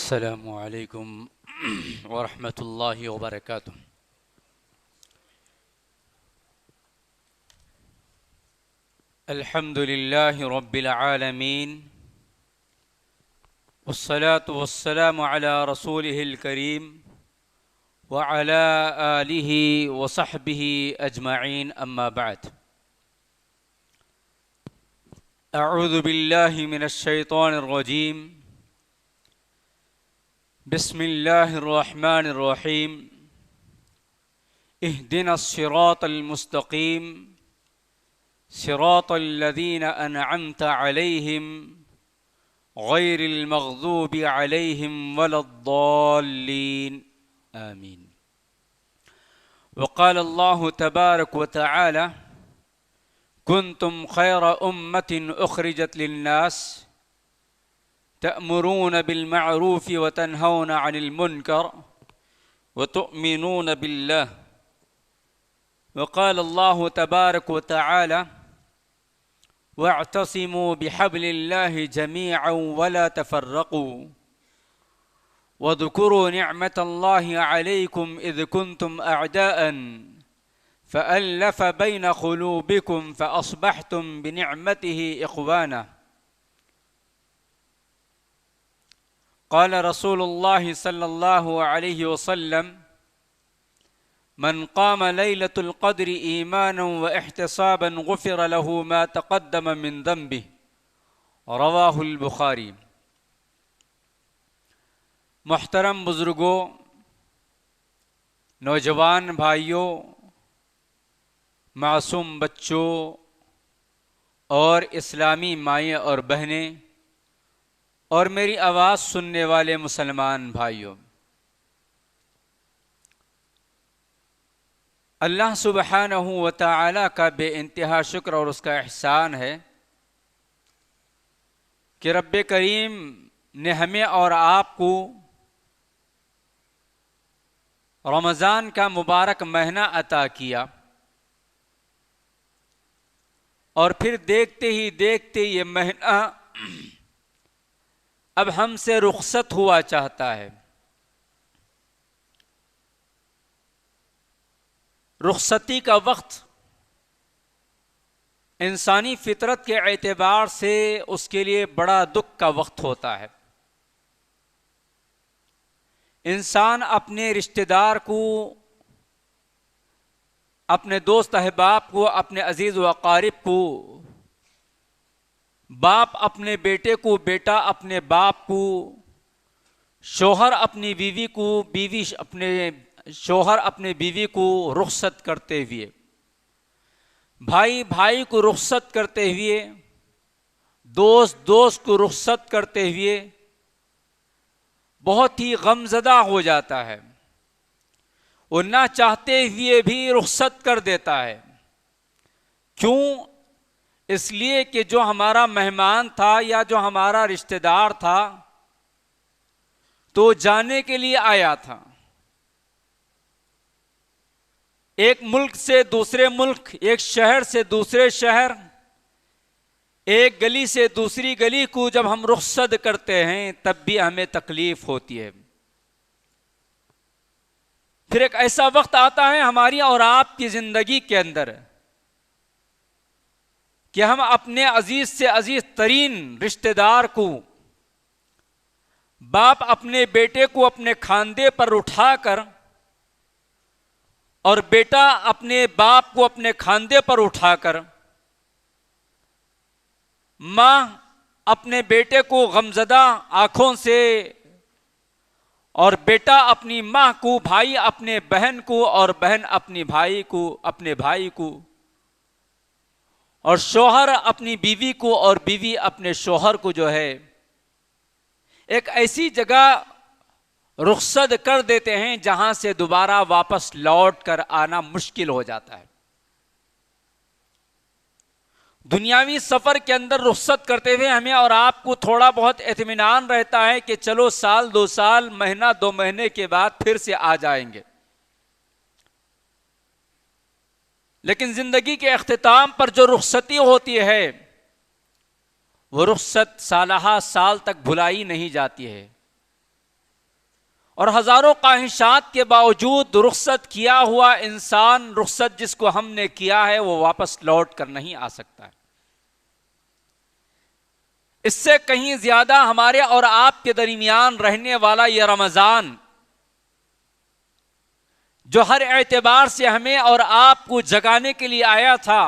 السلام عليكم ورحمة الله وبركاته. الحمد لله رب العالمين، والصلاة والسلام على رسوله الكريم وعلى آله وصحبه أجمعين، أما بعد. أعوذ بالله من الشيطان الرجيم. بسم الله الرحمن الرحيم. اهدنا الصراط المستقيم صراط الذين أنعمت عليهم غير المغضوب عليهم ولا الضالين، آمين. وقال الله تبارك وتعالى: كنتم خير أمة أخرجت للناس تأمرون بالمعروف وتنهون عن المنكر وتؤمنون بالله. وقال الله تبارك وتعالى: واعتصموا بحبل الله جميعا ولا تفرقوا واذكروا نعمة الله عليكم إذ كنتم أعداء فألف بين قلوبكم فأصبحتم بنعمته إخوانا. قال رسول الله صلى الله عليه وسلم: من قام ليلة القدر إيمانا واحتسابا غفر له ما تقدم من ذنبه. رواہ البخاری. محترم بزرگوں، نوجوان بھائیوں، معصوم بچوں اور اسلامی مائیں اور بہنیں اور میری آواز سننے والے مسلمان بھائیوں، اللہ سبحانہ و تعالی کا بے انتہا شکر اور اس کا احسان ہے کہ رب کریم نے ہمیں اور آپ کو رمضان کا مبارک مہینہ عطا کیا، اور پھر دیکھتے ہی دیکھتے یہ مہینہ اب ہم سے رخصت ہوا چاہتا ہے۔ رخصتی کا وقت انسانی فطرت کے اعتبار سے اس کے لیے بڑا دکھ کا وقت ہوتا ہے۔ انسان اپنے رشتہ دار کو، اپنے دوست احباب کو، اپنے عزیز و اقارب کو، باپ اپنے بیٹے کو، بیٹا اپنے باپ کو، شوہر اپنی بیوی کو، شوہر اپنے بیوی کو رخصت کرتے ہوئے، بھائی بھائی کو رخصت کرتے ہوئے، دوست دوست کو رخصت کرتے ہوئے بہت ہی غمزدہ ہو جاتا ہے۔ وہ نہ چاہتے ہوئے بھی رخصت کر دیتا ہے۔ کیوں؟ اس لیے کہ جو ہمارا مہمان تھا یا جو ہمارا رشتہ دار تھا تو جانے کے لیے آیا تھا، ایک ملک سے دوسرے ملک، ایک شہر سے دوسرے شہر، ایک گلی سے دوسری گلی کو جب ہم رخصت کرتے ہیں تب بھی ہمیں تکلیف ہوتی ہے۔ پھر ایک ایسا وقت آتا ہے ہماری اور آپ کی زندگی کے اندر کہ ہم اپنے عزیز سے عزیز ترین رشتہ دار کو، باپ اپنے بیٹے کو اپنے کھاندے پر اٹھا کر اور بیٹا اپنے باپ کو اپنے کھاندے پر اٹھا کر، ماں اپنے بیٹے کو غمزدہ آنکھوں سے، اور بیٹا اپنی ماں کو، بھائی اپنے بہن کو، اور بہن اپنی بھائی کو، اپنے بھائی کو، اور شوہر اپنی بیوی کو، اور بیوی اپنے شوہر کو جو ہے ایک ایسی جگہ رخصت کر دیتے ہیں جہاں سے دوبارہ واپس لوٹ کر آنا مشکل ہو جاتا ہے۔ دنیاوی سفر کے اندر رخصت کرتے ہوئے ہمیں اور آپ کو تھوڑا بہت اطمینان رہتا ہے کہ چلو سال دو سال، مہینہ دو مہینے کے بعد پھر سے آ جائیں گے، لیکن زندگی کے اختتام پر جو رخصتی ہوتی ہے وہ رخصت سالہ سال تک بھلائی نہیں جاتی ہے۔ اور ہزاروں خواہشات کے باوجود رخصت کیا ہوا انسان، رخصت جس کو ہم نے کیا ہے، وہ واپس لوٹ کر نہیں آ سکتا ہے۔ اس سے کہیں زیادہ ہمارے اور آپ کے درمیان رہنے والا یہ رمضان، جو ہر اعتبار سے ہمیں اور آپ کو جگانے کے لیے آیا تھا،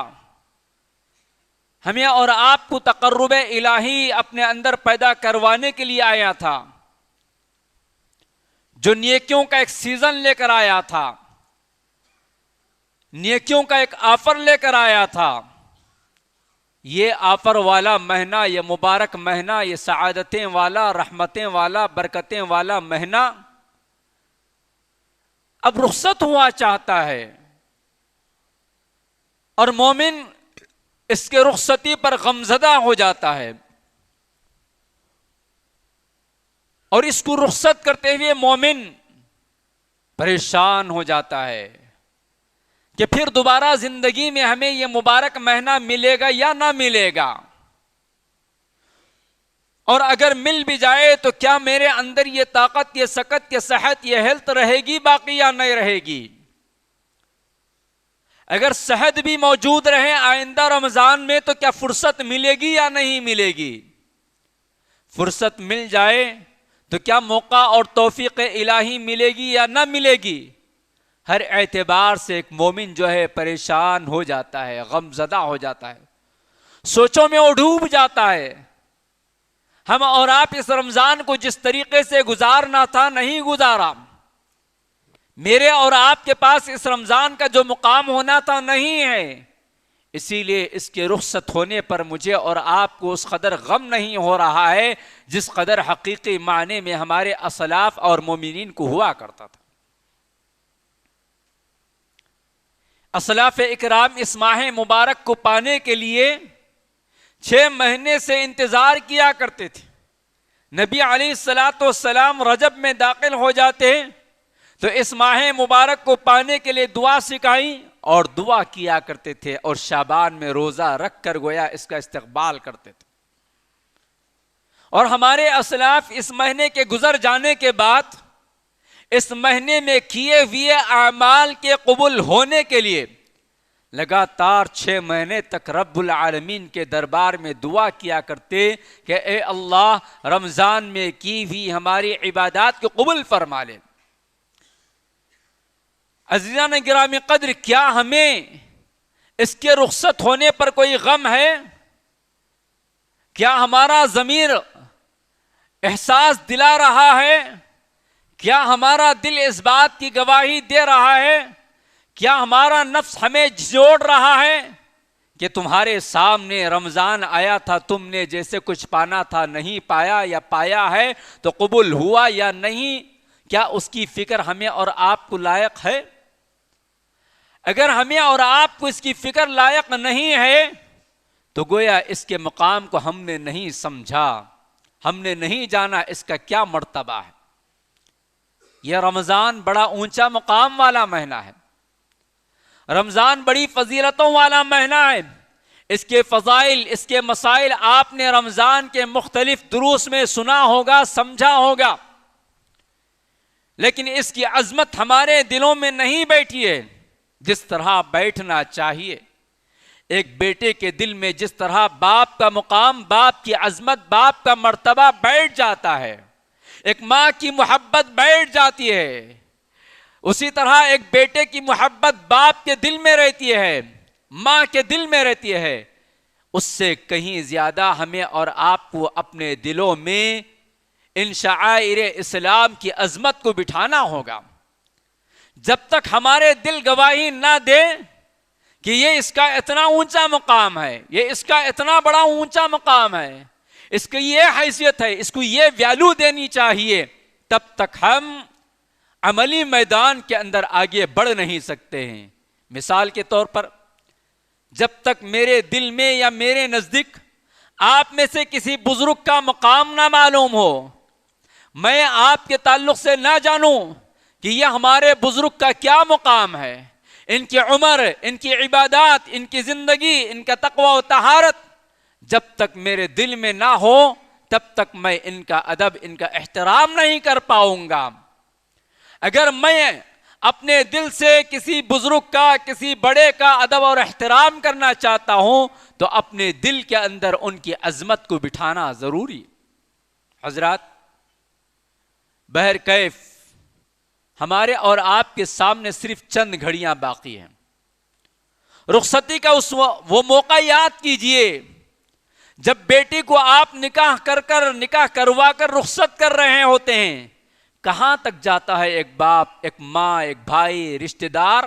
ہمیں اور آپ کو تقرب الہی اپنے اندر پیدا کروانے کے لیے آیا تھا، جو نیکیوں کا ایک سیزن لے کر آیا تھا، نیکیوں کا ایک آفر لے کر آیا تھا، یہ آفر والا مہینہ، یہ مبارک مہینہ، یہ سعادتیں والا، رحمتیں والا، برکتیں والا مہینہ اب رخصت ہوا چاہتا ہے، اور مومن اس کے رخصتی پر غمزدہ ہو جاتا ہے، اور اس کو رخصت کرتے ہوئے مومن پریشان ہو جاتا ہے کہ پھر دوبارہ زندگی میں ہمیں یہ مبارک مہینہ ملے گا یا نہ ملے گا، اور اگر مل بھی جائے تو کیا میرے اندر یہ طاقت، یہ سکت، یہ صحت، یہ ہیلتھ رہے گی باقی یا نہیں رہے گی؟ اگر صحت بھی موجود رہے آئندہ رمضان میں تو کیا فرصت ملے گی یا نہیں ملے گی؟ فرصت مل جائے تو کیا موقع اور توفیق الہی ملے گی یا نہ ملے گی؟ ہر اعتبار سے ایک مومن جو ہے پریشان ہو جاتا ہے، غم زدہ ہو جاتا ہے، سوچوں میں وہ ڈوب جاتا ہے۔ ہم اور آپ اس رمضان کو جس طریقے سے گزارنا تھا نہیں گزارا، میرے اور آپ کے پاس اس رمضان کا جو مقام ہونا تھا نہیں ہے، اسی لیے اس کے رخصت ہونے پر مجھے اور آپ کو اس قدر غم نہیں ہو رہا ہے جس قدر حقیقی معنی میں ہمارے اسلاف اور مومنین کو ہوا کرتا تھا۔ اسلاف اکرام اس ماہ مبارک کو پانے کے لیے 6 مہینے سے انتظار کیا کرتے تھے۔ نبی علیہ الصلاۃ والسلام رجب میں داخل ہو جاتے تو اس ماہ مبارک کو پانے کے لیے دعا سکھائی اور دعا کیا کرتے تھے، اور شعبان میں روزہ رکھ کر گویا اس کا استقبال کرتے تھے۔ اور ہمارے اسلاف اس مہینے کے گزر جانے کے بعد اس مہینے میں کیے ہوئے اعمال کے قبول ہونے کے لیے لگاتار 6 مہینے تک رب العالمین کے دربار میں دعا کیا کرتے کہ اے اللہ رمضان میں کی ہوئی ہماری عبادات کو قبول فرما لے۔ عزیزان گرامی قدر، کیا ہمیں اس کے رخصت ہونے پر کوئی غم ہے؟ کیا ہمارا ضمیر احساس دلا رہا ہے؟ کیا ہمارا دل اس بات کی گواہی دے رہا ہے؟ کیا ہمارا نفس ہمیں جھنجھوڑ رہا ہے کہ تمہارے سامنے رمضان آیا تھا، تم نے جیسے کچھ پانا تھا نہیں پایا، یا پایا ہے تو قبول ہوا یا نہیں؟ کیا اس کی فکر ہمیں اور آپ کو لائق ہے؟ اگر ہمیں اور آپ کو اس کی فکر لائق نہیں ہے تو گویا اس کے مقام کو ہم نے نہیں سمجھا، ہم نے نہیں جانا اس کا کیا مرتبہ ہے۔ یہ رمضان بڑا اونچا مقام والا مہینہ ہے، رمضان بڑی فضیلتوں والا مہینہ ہے۔ اس کے فضائل، اس کے مسائل آپ نے رمضان کے مختلف دروس میں سنا ہوگا، سمجھا ہوگا، لیکن اس کی عظمت ہمارے دلوں میں نہیں بیٹھی ہے جس طرح بیٹھنا چاہیے۔ ایک بیٹے کے دل میں جس طرح باپ کا مقام، باپ کی عظمت، باپ کا مرتبہ بیٹھ جاتا ہے، ایک ماں کی محبت بیٹھ جاتی ہے، اسی طرح ایک بیٹے کی محبت باپ کے دل میں رہتی ہے، ماں کے دل میں رہتی ہے۔ اس سے کہیں زیادہ ہمیں اور آپ کو اپنے دلوں میں ان شعائر اسلام کی عظمت کو بٹھانا ہوگا۔ جب تک ہمارے دل گواہی نہ دے کہ یہ اس کا اتنا اونچا مقام ہے، یہ اس کا اتنا بڑا اونچا مقام ہے، اس کی یہ حیثیت ہے، اس کو یہ ویلیو دینی چاہیے، تب تک ہم عملی میدان کے اندر آگے بڑھ نہیں سکتے ہیں۔ مثال کے طور پر، جب تک میرے دل میں یا میرے نزدیک آپ میں سے کسی بزرگ کا مقام نہ معلوم ہو، میں آپ کے تعلق سے نہ جانوں کہ یہ ہمارے بزرگ کا کیا مقام ہے، ان کی عمر، ان کی عبادات، ان کی زندگی، ان کا تقوی و طہارت جب تک میرے دل میں نہ ہو تب تک میں ان کا ادب، ان کا احترام نہیں کر پاؤں گا۔ اگر میں اپنے دل سے کسی بزرگ کا، کسی بڑے کا ادب اور احترام کرنا چاہتا ہوں تو اپنے دل کے اندر ان کی عظمت کو بٹھانا ضروری۔ حضرات، بہرکیف ہمارے اور آپ کے سامنے صرف چند گھڑیاں باقی ہیں۔ رخصتی کا وہ موقع یاد کیجئے جب بیٹی کو آپ نکاح کروا کر رخصت کر رہے ہوتے ہیں۔ کہاں تک جاتا ہے ایک باپ، ایک ماں، ایک بھائی، رشتہ دار،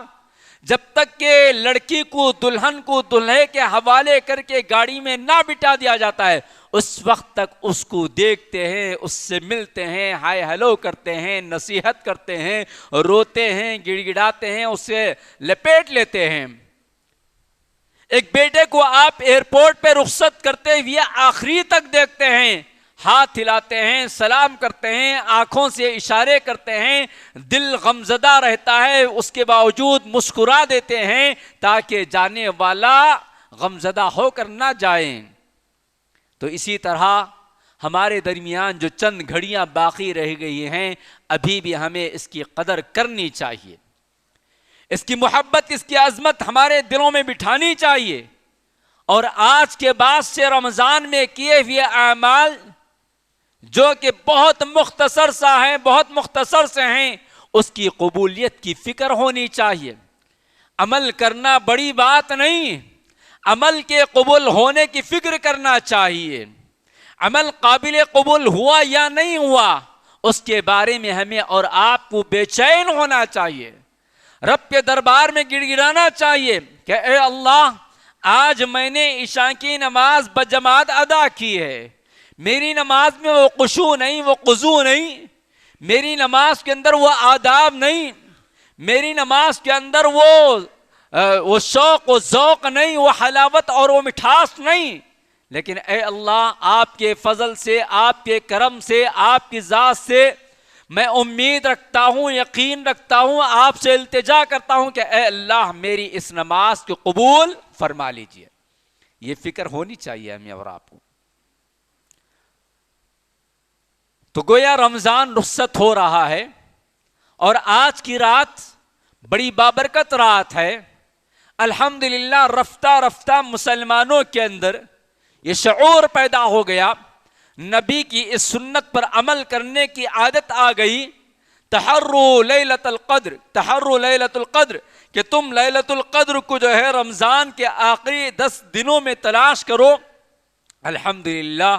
جب تک کہ لڑکی کو، دلہن کو دلہے کے حوالے کر کے گاڑی میں نہ بٹھا دیا جاتا ہے، اس وقت تک اس کو دیکھتے ہیں، اس سے ملتے ہیں، ہائے ہیلو کرتے ہیں، نصیحت کرتے ہیں، روتے ہیں، گڑ گڑاتے ہیں، اسے لپیٹ لیتے ہیں۔ ایک بیٹے کو آپ ایئرپورٹ پہ رخصت کرتے ہوئے آخری تک دیکھتے ہیں، ہاتھ ہلاتے ہیں، سلام کرتے ہیں، آنکھوں سے اشارے کرتے ہیں، دل غمزدہ رہتا ہے، اس کے باوجود مسکرا دیتے ہیں تاکہ جانے والا غمزدہ ہو کر نہ جائیں۔ تو اسی طرح ہمارے درمیان جو چند گھڑیاں باقی رہ گئی ہیں، ابھی بھی ہمیں اس کی قدر کرنی چاہیے، اس کی محبت، اس کی عظمت ہمارے دلوں میں بٹھانی چاہیے، اور آج کے بعد سے رمضان میں کیے ہوئے اعمال جو کہ بہت مختصر سے ہیں، اس کی قبولیت کی فکر ہونی چاہیے۔ عمل کرنا بڑی بات نہیں، عمل کے قبول ہونے کی فکر کرنا چاہیے۔ عمل قابل قبول ہوا یا نہیں ہوا، اس کے بارے میں ہمیں اور آپ کو بے چین ہونا چاہیے، رب کے دربار میں گڑ گڑانا چاہیے کہ اے اللہ، آج میں نے عشاء کی نماز بجماعت ادا کی ہے، میری نماز میں وہ خشوع نہیں، وہ خضوع نہیں، میری نماز کے اندر وہ آداب نہیں، میری نماز کے اندر وہ شوق و ذوق نہیں، وہ حلاوت اور وہ مٹھاس نہیں، لیکن اے اللہ، آپ کے فضل سے، آپ کے کرم سے، آپ کی ذات سے میں امید رکھتا ہوں، یقین رکھتا ہوں، آپ سے التجا کرتا ہوں کہ اے اللہ، میری اس نماز کو قبول فرما لیجئے۔ یہ فکر ہونی چاہیے ہمیں اور آپ کو۔ تو گویا رمضان رخصت ہو رہا ہے، اور آج کی رات بڑی بابرکت رات ہے۔ الحمدللہ رفتہ رفتہ مسلمانوں کے اندر یہ شعور پیدا ہو گیا، نبی کی اس سنت پر عمل کرنے کی عادت آ گئی، تحروا لیلۃ القدر، تحروا لیلۃ القدر، کہ تم لیلۃ القدر کو جو ہے رمضان کے آخری 10 دنوں میں تلاش کرو۔ الحمدللہ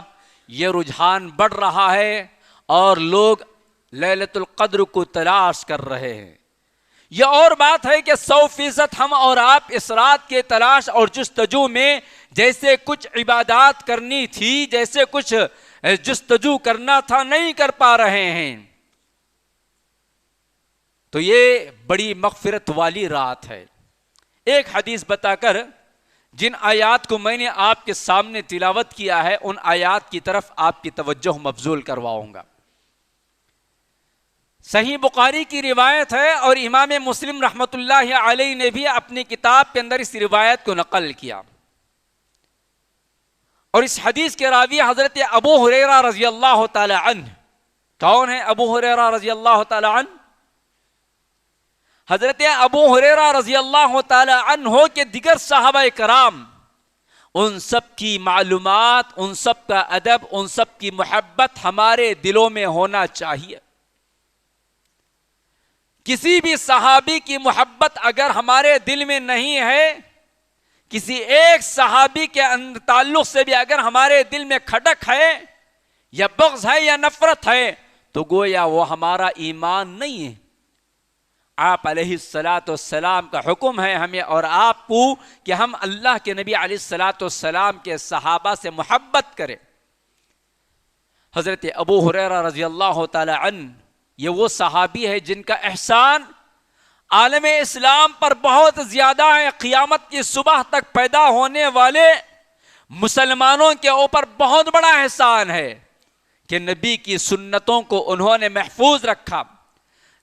یہ رجحان بڑھ رہا ہے اور لوگ لیلۃ القدر کو تلاش کر رہے ہیں۔ یہ اور بات ہے کہ 100% ہم اور آپ اس رات کے تلاش اور جستجو میں جیسے کچھ عبادات کرنی تھی، جیسے کچھ جستجو کرنا تھا، نہیں کر پا رہے ہیں۔ تو یہ بڑی مغفرت والی رات ہے۔ ایک حدیث بتا کر جن آیات کو میں نے آپ کے سامنے تلاوت کیا ہے، ان آیات کی طرف آپ کی توجہ مبذول کرواؤں گا۔ صحیح بخاری کی روایت ہے، اور امام مسلم رحمۃ اللہ علیہ نے بھی اپنی کتاب کے اندر اس روایت کو نقل کیا، اور اس حدیث کے راوی حضرت ابو ہریرہ رضی اللہ تعالی عنہ۔ کون ہے ابو ہریرہ رضی اللہ تعالی عنہ؟ حضرت ابو ہریرہ رضی اللہ تعالی عنہ کے دیگر صحابہ کرام، ان سب کی معلومات، ان سب کا ادب، ان سب کی محبت ہمارے دلوں میں ہونا چاہیے۔ کسی بھی صحابی کی محبت اگر ہمارے دل میں نہیں ہے، کسی ایک صحابی کے تعلق سے بھی اگر ہمارے دل میں کھٹک ہے یا بغض ہے یا نفرت ہے، تو گویا وہ ہمارا ایمان نہیں ہے۔ آپ علیہ السلام کا حکم ہے ہمیں اور آپ کو کہ ہم اللہ کے نبی علیہ السلام کے صحابہ سے محبت کریں۔ حضرت ابو ہریرہ رضی اللہ تعالی عنہ یہ وہ صحابی ہے جن کا احسان عالم اسلام پر بہت زیادہ ہے۔ قیامت کی صبح تک پیدا ہونے والے مسلمانوں کے اوپر بہت بڑا احسان ہے کہ نبی کی سنتوں کو انہوں نے محفوظ رکھا،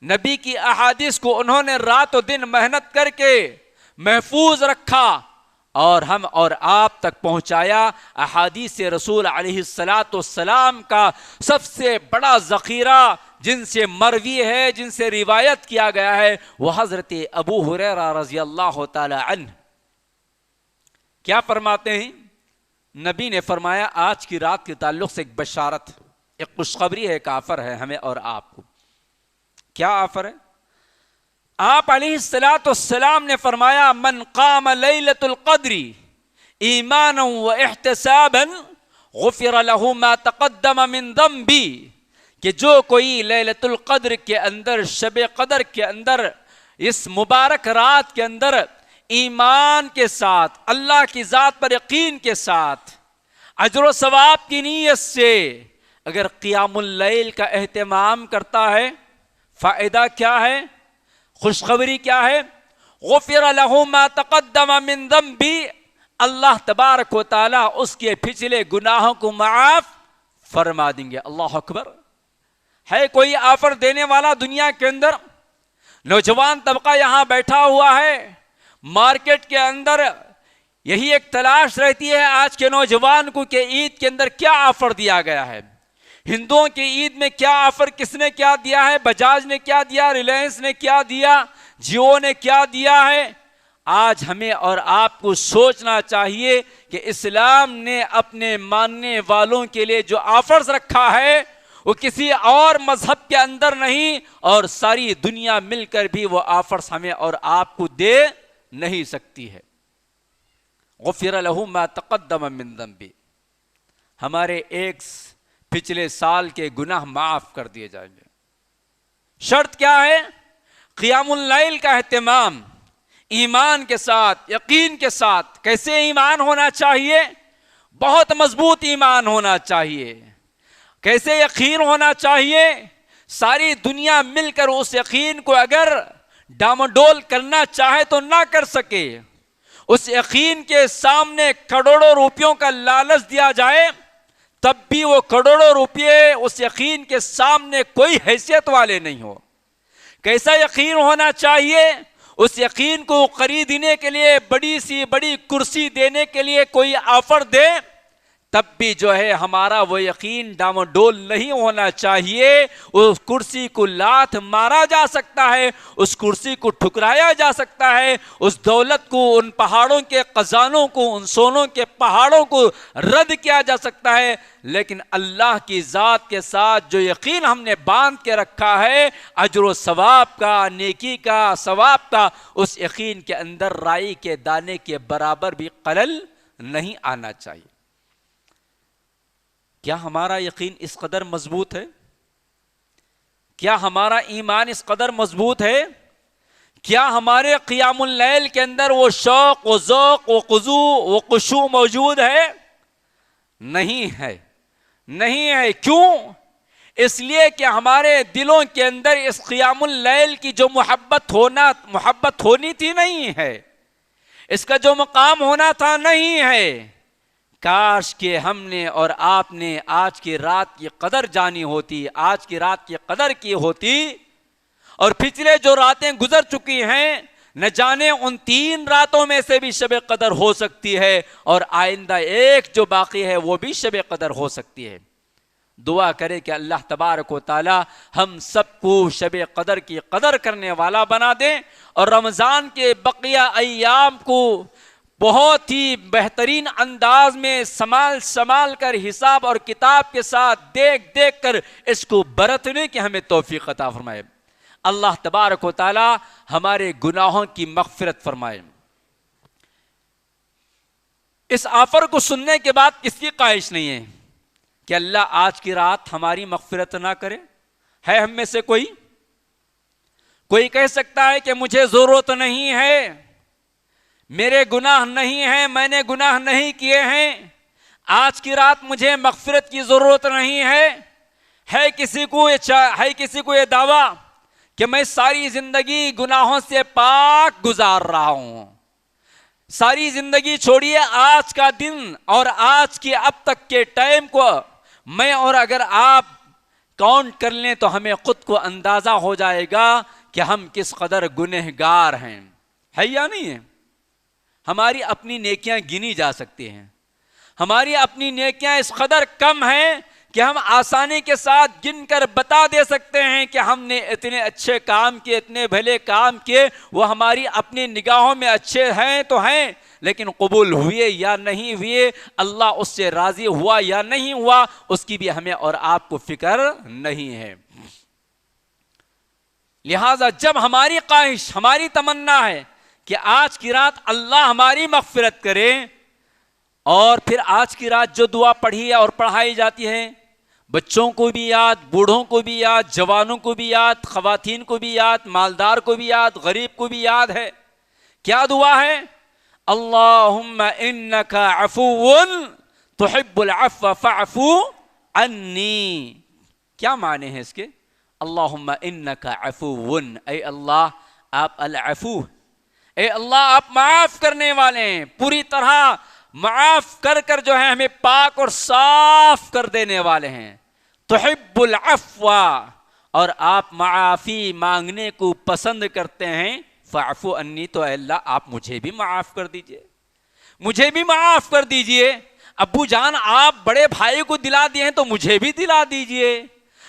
نبی کی احادیث کو انہوں نے رات و دن محنت کر کے محفوظ رکھا، اور ہم اور آپ تک پہنچایا۔ احادیث رسول علیہ السلام کا سب سے بڑا ذخیرہ جن سے مروی ہے، جن سے روایت کیا گیا ہے، وہ حضرت ابو ہریرہ رضی اللہ تعالی عنہ کیا فرماتے ہیں؟ نبی نے فرمایا آج کی رات کے تعلق سے ایک بشارت، ایک خوشخبری ہے، ایک آفر ہے ہمیں اور آپ کو۔ کیا آفر ہے؟ آپ علیہ السلام نے فرمایا من قام لیلۃ القدر ایمانا و احتسابا غفر له ما تقدم من ذنبی، کہ جو کوئی لیلۃ القدر کے اندر، شب قدر کے اندر، اس مبارک رات کے اندر ایمان کے ساتھ، اللہ کی ذات پر یقین کے ساتھ، اجر و ثواب کی نیت سے اگر قیام اللیل کا اہتمام کرتا ہے، فائدہ کیا ہے؟ خوشخبری کیا ہے؟ غفر له ما تقدم من ذنبی، اللہ تبارک و تعالی اس کے پچھلے گناہوں کو معاف فرما دیں گے۔ اللہ اکبر! ہے کوئی آفر دینے والا دنیا کے اندر؟ نوجوان طبقہ یہاں بیٹھا ہوا ہے، مارکیٹ کے اندر یہی ایک تلاش رہتی ہے آج کے نوجوان کو کہ عید کے اندر کیا آفر دیا گیا ہے، ہندوؤں کی عید میں کیا آفر، کس نے کیا دیا ہے، بجاج نے کیا دیا، ریلائنس نے کیا دیا، جیو نے کیا دیا ہے۔ آج ہمیں اور آپ کو سوچنا چاہیے کہ اسلام نے اپنے ماننے والوں کے لیے جو آفرز رکھا ہے وہ کسی اور مذہب کے اندر نہیں، اور ساری دنیا مل کر بھی وہ آفرز ہمیں اور آپ کو دے نہیں سکتی ہے۔ غفر له ما تقدم من ذنبی، ہمارے ایک پچھلے سال کے گناہ معاف کر دیے جائیں گے۔ شرط کیا ہے؟ قیام اللیل کا اہتمام، ایمان کے ساتھ، یقین کے ساتھ۔ کیسے ایمان ہونا چاہیے؟ بہت مضبوط ایمان ہونا چاہیے۔ کیسے یقین ہونا چاہیے؟ ساری دنیا مل کر اس یقین کو اگر ڈامڈول کرنا چاہے تو نہ کر سکے، اس یقین کے سامنے کروڑوں روپیوں کا لالچ دیا جائے تب بھی وہ کروڑوں روپے اس یقین کے سامنے کوئی حیثیت والے نہیں ہو۔ کیسا یقین ہونا چاہیے؟ اس یقین کو خریدنے کے لیے بڑی سی بڑی کرسی دینے کے لیے کوئی آفر دے تب بھی جو ہے ہمارا وہ یقین ڈامڈول نہیں ہونا چاہیے۔ اس کرسی کو لات مارا جا سکتا ہے، اس کرسی کو ٹھکرایا جا سکتا ہے، اس دولت کو، ان پہاڑوں کے خزانوں کو، ان سونوں کے پہاڑوں کو رد کیا جا سکتا ہے، لیکن اللہ کی ذات کے ساتھ جو یقین ہم نے باندھ کے رکھا ہے اجر و ثواب کا، نیکی کا، ثواب کا، اس یقین کے اندر رائی کے دانے کے برابر بھی خلل نہیں آنا چاہیے۔ کیا ہمارا یقین اس قدر مضبوط ہے؟ کیا ہمارا ایمان اس قدر مضبوط ہے؟ کیا ہمارے قیام اللیل کے اندر وہ شوق، وہ ذوق، وہ خضوع، وہ خشوع موجود ہے؟ نہیں ہے، نہیں ہے۔ کیوں؟ اس لیے کہ ہمارے دلوں کے اندر اس قیام اللیل کی جو محبت ہونی تھی نہیں ہے، اس کا جو مقام ہونا تھا نہیں ہے۔ کاش کہ ہم نے اور آپ نے آج کی رات کی قدر جانی ہوتی، آج کی رات کی قدر کی ہوتی، اور پچھلے جو راتیں گزر چکی ہیں نہ جانے ان 3 راتوں میں سے بھی شب قدر ہو سکتی ہے، اور آئندہ ایک جو باقی ہے وہ بھی شب قدر ہو سکتی ہے۔ دعا کرے کہ اللہ تبارک و تعالی ہم سب کو شب قدر کی قدر کرنے والا بنا دے، اور رمضان کے بقیہ ایام کو بہت ہی بہترین انداز میں سنبھال کر حساب اور کتاب کے ساتھ دیکھ کر اس کو برتنے کی ہمیں توفیق عطا فرمائے۔ اللہ تبارک و تعالی ہمارے گناہوں کی مغفرت فرمائے۔ اس آفر کو سننے کے بعد کس کی خواہش نہیں ہے کہ اللہ آج کی رات ہماری مغفرت نہ کرے؟ ہے ہم میں سے کوئی کہہ سکتا ہے کہ مجھے ضرورت نہیں ہے، میرے گناہ نہیں ہیں، میں نے گناہ نہیں کیے ہیں، آج کی رات مجھے مغفرت کی ضرورت نہیں ہے؟ ہے کسی کو یہ دعویٰ کہ میں ساری زندگی گناہوں سے پاک گزار رہا ہوں، ساری زندگی چھوڑیے، آج کا دن اور آج کے اب تک کے ٹائم کو میں اور اگر آپ کاؤنٹ کر لیں تو ہمیں خود کو اندازہ ہو جائے گا کہ ہم کس قدر گنہگار ہیں، ہے یا نہیں ہے؟ ہماری اپنی نیکیاں گنی جا سکتی ہیں، ہماری اپنی نیکیاں اس قدر کم ہیں کہ ہم آسانی کے ساتھ گن کر بتا دے سکتے ہیں کہ ہم نے اتنے اچھے کام کیے، اتنے بھلے کام کیے، وہ ہماری اپنی نگاہوں میں اچھے ہیں تو ہیں، لیکن قبول ہوئے یا نہیں ہوئے، اللہ اس سے راضی ہوا یا نہیں ہوا، اس کی بھی ہمیں اور آپ کو فکر نہیں ہے۔ لہٰذا جب ہماری خواہش، ہماری تمنا ہے کہ آج کی رات اللہ ہماری مغفرت کرے، اور پھر آج کی رات جو دعا پڑھی ہے اور پڑھائی جاتی ہے، بچوں کو بھی یاد، بوڑھوں کو بھی یاد، جوانوں کو بھی یاد، خواتین کو بھی یاد، مالدار کو بھی یاد، غریب کو بھی یاد ہے، کیا دعا ہے؟ اللہم انک عفو تحب العفو فاعف عنی۔ کیا معنی ہے اس کے؟ اللہم انک عفو، اے اللہ آپ العفو، اے اللہ آپ معاف کرنے والے ہیں، پوری طرح معاف کر کر جو ہے ہمیں پاک اور صاف کر دینے والے ہیں۔ تحب العفو، اور آپ معافی مانگنے کو پسند کرتے ہیں، فاعف عنی، تو اے اللہ آپ مجھے بھی معاف کر دیجئے، مجھے بھی معاف کر دیجئے۔ ابو جان آپ بڑے بھائی کو دلا دیے ہیں تو مجھے بھی دلا دیجئے،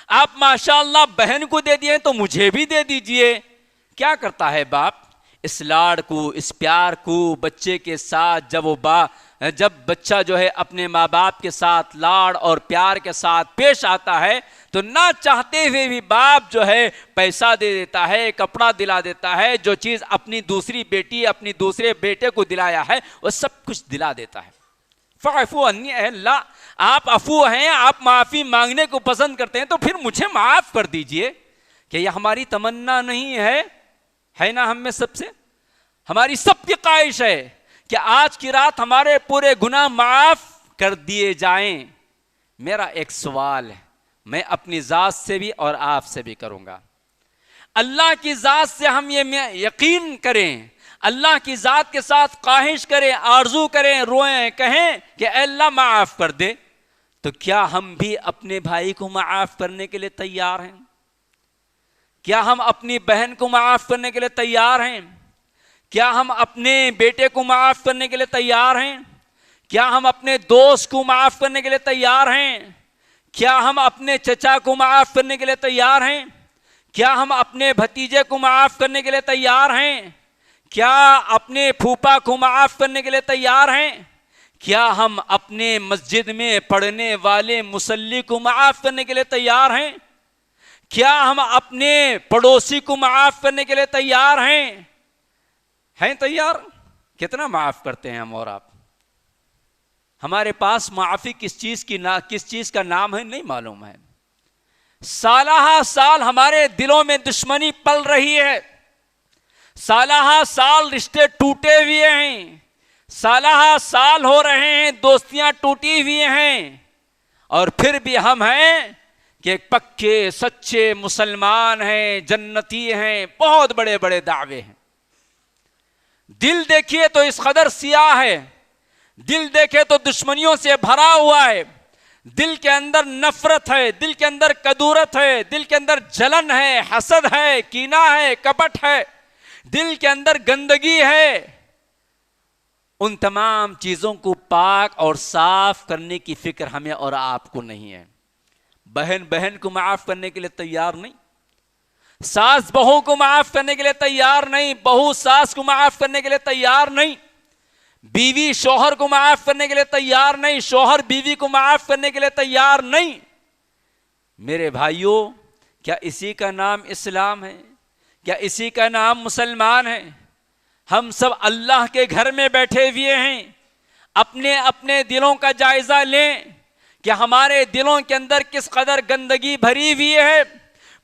آپ ماشاءاللہ بہن کو دے دیے ہیں تو مجھے بھی دے دیجئے۔ کیا کرتا ہے باپ؟ اس لاڑ کو، اس پیار کو بچے کے ساتھ جب بچہ جو ہے اپنے ماں باپ کے ساتھ لاڑ اور پیار کے ساتھ پیش آتا ہے تو نہ چاہتے ہوئے بھی باپ جو ہے پیسہ دے دیتا ہے، کپڑا دلا دیتا ہے، جو چیز اپنی دوسری بیٹی، اپنی دوسرے بیٹے کو دلایا ہے وہ سب کچھ دلا دیتا ہے۔ فاعفو عنی، اے اللہ آپ عفو ہیں، آپ معافی مانگنے کو پسند کرتے ہیں، تو پھر مجھے معاف کر دیجئے۔ کہ یہ ہماری تمنا نہیں ہے نا؟ ہم میں سب سے ہماری سب کی خواہش ہے کہ آج کی رات ہمارے پورے گناہ معاف کر دیے جائیں۔ میرا ایک سوال ہے، میں اپنی ذات سے بھی اور آپ سے بھی کروں گا۔ اللہ کی ذات سے ہم یہ یقین کریں، اللہ کی ذات کے ساتھ خواہش کریں، آرزو کریں، روئیں، کہیں کہ اے اللہ معاف کر دے، تو کیا ہم بھی اپنے بھائی کو معاف کرنے کے لیے تیار ہیں؟ کیا ہم اپنی بہن کو معاف کرنے کے لیے تیار ہیں؟ کیا ہم اپنے بیٹے کو معاف کرنے کے لیے تیار ہیں؟ کیا ہم اپنے دوست کو معاف کرنے کے لیے تیار ہیں؟ کیا ہم اپنے چچا کو معاف کرنے کے لیے تیار ہیں؟ کیا ہم اپنے بھتیجے کو معاف کرنے کے لیے تیار ہیں؟ کیا اپنے پھوپھا کو معاف کرنے کے لیے تیار ہیں؟ کیا ہم اپنے مسجد میں پڑھنے والے مصلی کو معاف کرنے کے لیے تیار ہیں؟ کیا ہم اپنے پڑوسی کو معاف کرنے کے لیے تیار ہیں تیار؟ کتنا معاف کرتے ہیں ہم اور آپ؟ ہمارے پاس معافی کس چیز کا نام ہے نہیں معلوم ہے۔ سالہ سال ہمارے دلوں میں دشمنی پل رہی ہے، سالہ سال رشتے ٹوٹے ہوئے ہیں، سالہ سال ہو رہے ہیں دوستیاں ٹوٹی ہوئی ہیں، اور پھر بھی ہم ہیں کہ پکے سچے مسلمان ہیں، جنتی ہیں، بہت بڑے بڑے دعوے ہیں۔ دل دیکھیے تو اس قدر سیاہ ہے، دل دیکھے تو دشمنیوں سے بھرا ہوا ہے، دل کے اندر نفرت ہے، دل کے اندر کدورت ہے، دل کے اندر جلن ہے، حسد ہے، کینہ ہے، کپٹ ہے، دل کے اندر گندگی ہے۔ ان تمام چیزوں کو پاک اور صاف کرنے کی فکر ہمیں اور آپ کو نہیں ہے۔ بہن بہن کو معاف کرنے کے لیے تیار نہیں، ساس بہو کو معاف کرنے کے لیے تیار نہیں، بہو ساس کو معاف کرنے کے لیے تیار نہیں، بیوی شوہر کو معاف کرنے کے لیے تیار نہیں، شوہر بیوی کو معاف کرنے کے لیے تیار نہیں۔ میرے بھائیوں، کیا اسی کا نام اسلام ہے؟ کیا اسی کا نام مسلمان ہے؟ ہم سب اللہ کے گھر میں بیٹھے ہوئے ہیں، اپنے اپنے دلوں کا جائزہ لیں کہ ہمارے دلوں کے اندر کس قدر گندگی بھری ہوئی ہے۔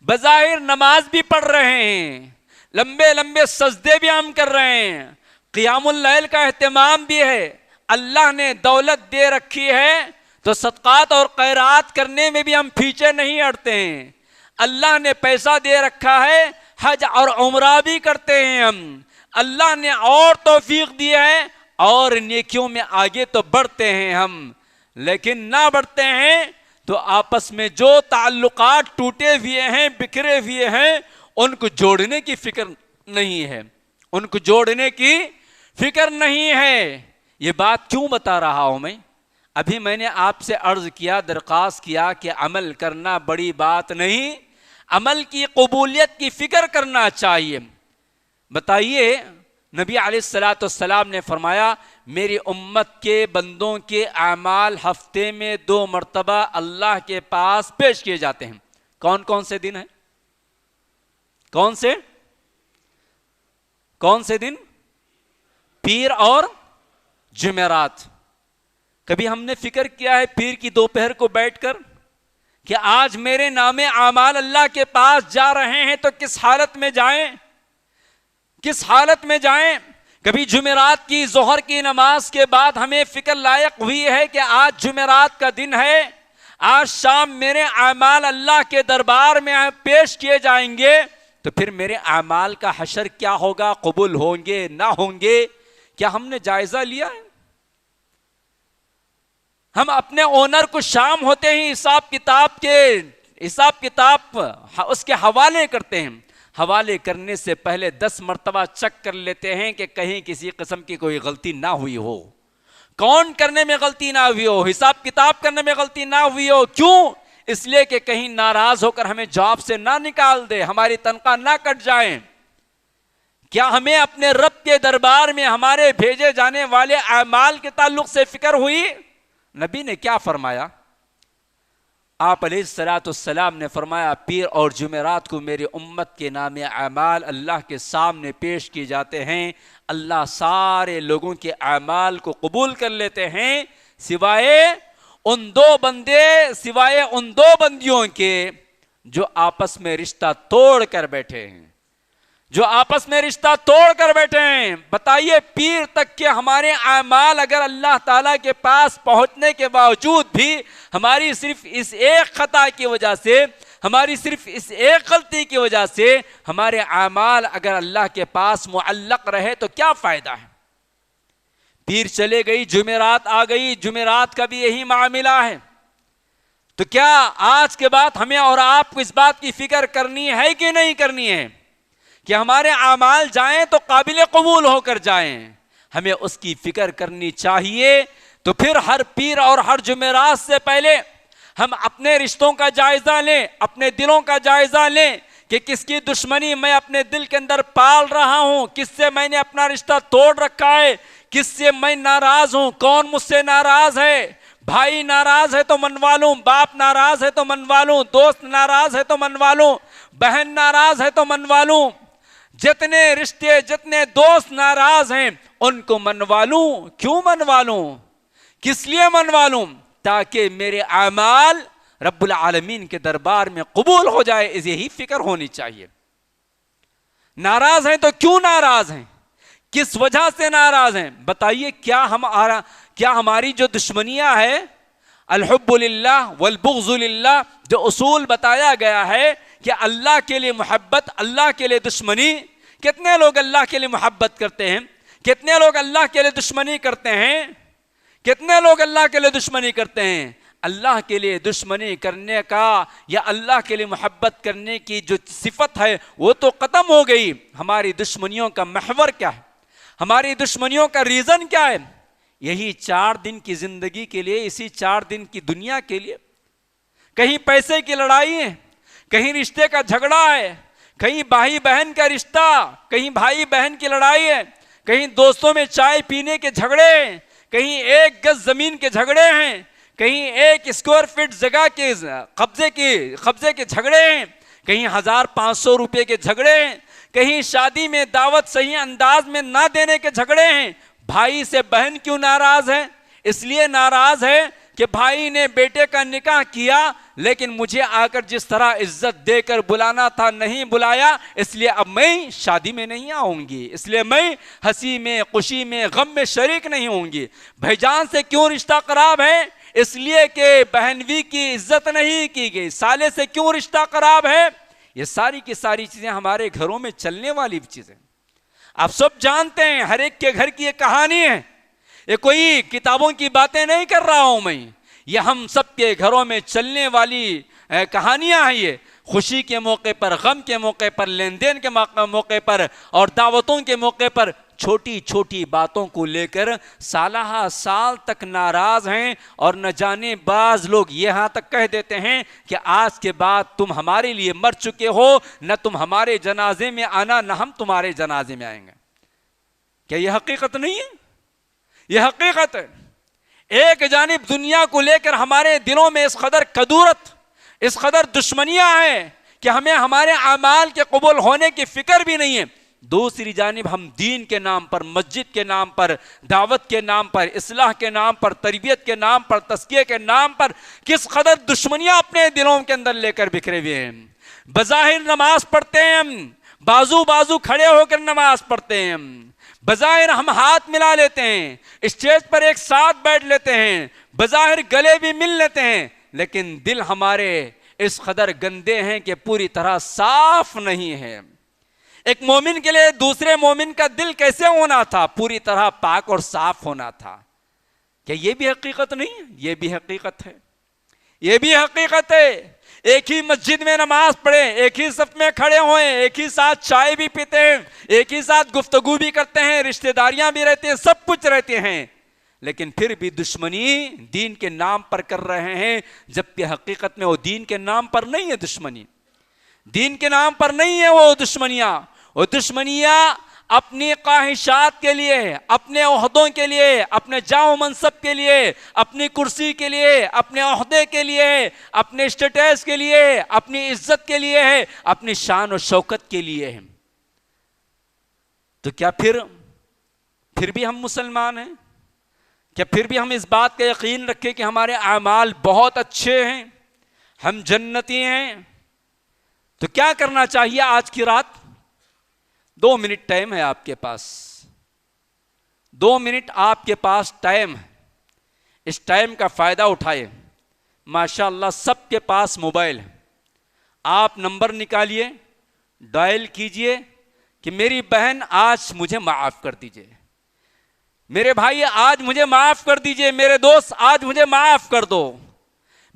بظاہر نماز بھی پڑھ رہے ہیں، لمبے لمبے سجدے بھی ہم کر رہے ہیں، قیام اللیل کا اہتمام بھی ہے، اللہ نے دولت دے رکھی ہے تو صدقات اور خیرات کرنے میں بھی ہم پیچھے نہیں ہٹتے ہیں، اللہ نے پیسہ دے رکھا ہے، حج اور عمرہ بھی کرتے ہیں ہم، اللہ نے اور توفیق دی ہے اور نیکیوں میں آگے تو بڑھتے ہیں ہم، لیکن نہ بڑھتے ہیں تو آپس میں جو تعلقات ٹوٹے ہوئے ہیں، بکھرے ہوئے ہیں، ان کو جوڑنے کی فکر نہیں ہے، ان کو جوڑنے کی فکر نہیں ہے۔ یہ بات کیوں بتا رہا ہوں میں؟ ابھی میں نے آپ سے عرض کیا، درخواست کیا کہ عمل کرنا بڑی بات نہیں، عمل کی قبولیت کی فکر کرنا چاہیے۔ بتائیے، نبی علیہ السلام نے فرمایا میری امت کے بندوں کے اعمال ہفتے میں 2 مرتبہ اللہ کے پاس پیش کیے جاتے ہیں۔ کون کون سے دن ہیں؟ کون سے دن؟ پیر اور جمعرات۔ کبھی ہم نے فکر کیا ہے پیر کی دوپہر کو بیٹھ کر کہ آج میرے نام اعمال اللہ کے پاس جا رہے ہیں تو کس حالت میں جائیں، کس حالت میں جائیں؟ کبھی جمعرات کی ظہر کی نماز کے بعد ہمیں فکر لائق ہوئی ہے کہ آج جمعرات کا دن ہے، آج شام میرے اعمال اللہ کے دربار میں پیش کیے جائیں گے، تو پھر میرے اعمال کا حشر کیا ہوگا، قبول ہوں گے نہ ہوں گے؟ کیا ہم نے جائزہ لیا ہے؟ ہم اپنے اونر کو شام ہوتے ہی حساب کتاب اس کے حوالے کرتے ہیں، حوالے کرنے سے پہلے 10 مرتبہ چیک کر لیتے ہیں کہ کہیں کسی قسم کی کوئی غلطی نہ ہوئی ہو، کاؤنٹ کرنے میں غلطی نہ ہوئی ہو، حساب کتاب کرنے میں غلطی نہ ہوئی ہو۔ کیوں؟ اس لیے کہ کہیں ناراض ہو کر ہمیں جاب سے نہ نکال دے، ہماری تنخواہ نہ کٹ جائیں۔ کیا ہمیں اپنے رب کے دربار میں ہمارے بھیجے جانے والے اعمال کے تعلق سے فکر ہوئی؟ نبی نے کیا فرمایا؟ آپ علیہ السلام نے فرمایا پیر اور جمعرات کو میری امت کے نام اعمال اللہ کے سامنے پیش کیے جاتے ہیں، اللہ سارے لوگوں کے اعمال کو قبول کر لیتے ہیں سوائے ان دو بندیوں کے جو آپس میں رشتہ توڑ کر بیٹھے ہیں، جو آپس میں رشتہ توڑ کر بیٹھے ہیں۔ بتائیے پیر تک کے ہمارے اعمال اگر اللہ تعالیٰ کے پاس پہنچنے کے باوجود بھی ہماری صرف اس ایک خطا کی وجہ سے، ہماری صرف اس ایک غلطی کی وجہ سے ہمارے اعمال اگر اللہ کے پاس معلق رہے تو کیا فائدہ ہے؟ پیر چلے گئی، جمعرات آ گئی، جمعرات کا بھی یہی معاملہ ہے۔ تو کیا آج کے بعد ہمیں اور آپ کو اس بات کی فکر کرنی ہے کہ نہیں کرنی ہے کہ ہمارے اعمال جائیں تو قابل قبول ہو کر جائیں؟ ہمیں اس کی فکر کرنی چاہیے۔ تو پھر ہر پیر اور ہر جمعرات سے پہلے ہم اپنے رشتوں کا جائزہ لیں، اپنے دلوں کا جائزہ لیں کہ کس کی دشمنی میں اپنے دل کے اندر پال رہا ہوں، کس سے میں نے اپنا رشتہ توڑ رکھا ہے، کس سے میں ناراض ہوں، کون مجھ سے ناراض ہے۔ بھائی ناراض ہے تو منوا لوں، باپ ناراض ہے تو منوا لوں، دوست ناراض ہے تو منوا لوں، بہن ناراض ہے تو منوا لوں، جتنے رشتے جتنے دوست ناراض ہیں ان کو منوا لوں۔ کیوں منوا لوں؟ کس لیے منوا لوں؟ تاکہ میرے اعمال رب العالمین کے دربار میں قبول ہو جائے، یہی فکر ہونی چاہیے۔ ناراض ہیں تو کیوں ناراض ہیں؟ کس وجہ سے ناراض ہیں؟ بتائیے کیا ہماری جو دشمنیاں ہے، الحب للہ والبغض للہ، جو اصول بتایا گیا ہے کہ اللہ کے لیے محبت، اللہ کے لیے دشمنی، کتنے لوگ اللہ کے لیے محبت کرتے ہیں، کتنے لوگ اللہ کے لیے دشمنی کرتے ہیں، کتنے لوگ اللہ کے لیے دشمنی کرتے ہیں؟ اللہ کے لیے دشمنی کرنے کا یا اللہ کے لیے محبت کرنے کی جو صفت ہے وہ تو ختم ہو گئی۔ ہماری دشمنیوں کا محور کیا ہے؟ ہماری دشمنیوں کا ریزن کیا ہے؟ یہی 4 دن کی زندگی کے لیے، اسی 4 دن کی دنیا کے لیے، کہیں پیسے کی لڑائی ہے، کہیں رشتے کا جھگڑا ہے، کہیں بھائی بہن کا رشتہ، کہیں بھائی بہن کی لڑائی ہے، کہیں دوستوں میں چائے پینے کے جھگڑے ہیں، کہیں 1 گز زمین کے جھگڑے ہیں، کہیں 1 اسکوائر فٹ جگہ کے قبضے کے جھگڑے ہیں، کہیں 1500 روپے کے جھگڑے ہیں، کہیں شادی میں دعوت صحیح انداز میں نہ دینے کے جھگڑے ہیں۔ بھائی سے بہن کیوں ناراض ہے؟ اس لیے ناراض ہے کہ بھائی نے بیٹے کا نکاح کیا لیکن مجھے آ کر جس طرح عزت دے کر بلانا تھا نہیں بلایا، اس لیے اب میں شادی میں نہیں آؤں گی، اس لیے میں ہنسی میں خوشی میں غم میں شریک نہیں ہوں گی۔ بھائی جان سے کیوں رشتہ خراب ہے؟ اس لیے کہ بہنوی کی عزت نہیں کی گئی۔ سالے سے کیوں رشتہ خراب ہے؟ یہ ساری کی ساری چیزیں ہمارے گھروں میں چلنے والی چیزیں، آپ سب جانتے ہیں، ہر ایک کے گھر کی ایک کہانی ہے۔ یہ کوئی کتابوں کی باتیں نہیں کر رہا ہوں میں، یہ ہم سب کے گھروں میں چلنے والی کہانیاں ہیں۔ یہ خوشی کے موقع پر، غم کے موقع پر، لین دین کے موقع پر اور دعوتوں کے موقع پر چھوٹی چھوٹی باتوں کو لے کر سالہ سال تک ناراض ہیں، اور نہ جانے بعض لوگ یہاں تک کہہ دیتے ہیں کہ آج کے بعد تم ہمارے لیے مر چکے ہو، نہ تم ہمارے جنازے میں آنا نہ ہم تمہارے جنازے میں آئیں گے۔ کیا یہ حقیقت نہیں ہے؟ یہ حقیقت ہے۔ ایک جانب دنیا کو لے کر ہمارے دلوں میں اس قدر کدورت، اس قدر دشمنیاں ہیں کہ ہمیں ہمارے اعمال کے قبول ہونے کی فکر بھی نہیں ہے، دوسری جانب ہم دین کے نام پر، مسجد کے نام پر، دعوت کے نام پر، اصلاح کے نام پر، تربیت کے نام پر، تزکیے کے نام پر کس قدر دشمنیاں اپنے دلوں کے اندر لے کر بکھرے ہوئے ہیں۔ بظاہر نماز پڑھتے ہیں ہم، بازو بازو کھڑے ہو کر نماز پڑھتے ہیں ہم، بظاہر ہم ہاتھ ملا لیتے ہیں، اسٹیج پر ایک ساتھ بیٹھ لیتے ہیں، بظاہر گلے بھی مل لیتے ہیں، لیکن دل ہمارے اس قدر گندے ہیں کہ پوری طرح صاف نہیں ہے۔ ایک مومن کے لیے دوسرے مومن کا دل کیسے ہونا تھا؟ پوری طرح پاک اور صاف ہونا تھا۔ کیا یہ بھی حقیقت نہیں ہے؟ یہ بھی حقیقت ہے، یہ بھی حقیقت ہے۔ ایک ہی مسجد میں نماز پڑھیں، ایک ہی صف میں کھڑے ہوئیں، ایک ہی ساتھ چائے بھی پیتے ہیں، ایک ہی ساتھ گفتگو بھی کرتے ہیں، رشتہ داریاں بھی رہتے ہیں، سب کچھ رہتے ہیں، لیکن پھر بھی دشمنی دین کے نام پر کر رہے ہیں، جبکہ حقیقت میں وہ دین کے نام پر نہیں ہے دشمنی، دین کے نام پر نہیں ہے وہ دشمنیاں۔ وہ دشمنیاں اپنی خواہشات کے لیے، اپنے عہدوں کے لیے، اپنے جاہ و منصب کے لیے، اپنی کرسی کے لیے، اپنے عہدے کے لیے، اپنے اسٹیٹس کے لیے، اپنی عزت کے لیے ہے، اپنی شان و شوکت کے لیے ہے۔ تو کیا پھر بھی ہم مسلمان ہیں؟ کیا پھر بھی ہم اس بات کا یقین رکھیں کہ ہمارے اعمال بہت اچھے ہیں، ہم جنتی ہیں؟ تو کیا کرنا چاہیے آج کی رات؟ 2 منٹ ٹائم ہے آپ کے پاس، 2 منٹ آپ کے پاس ٹائم ہے، اس ٹائم کا فائدہ اٹھائے۔ ماشاءاللہ سب کے پاس موبائل ہے، آپ نمبر نکالیے، ڈائل کیجئے کہ میری بہن آج مجھے معاف کر دیجئے، میرے بھائی آج مجھے معاف کر دیجئے، میرے دوست آج مجھے معاف کر دو،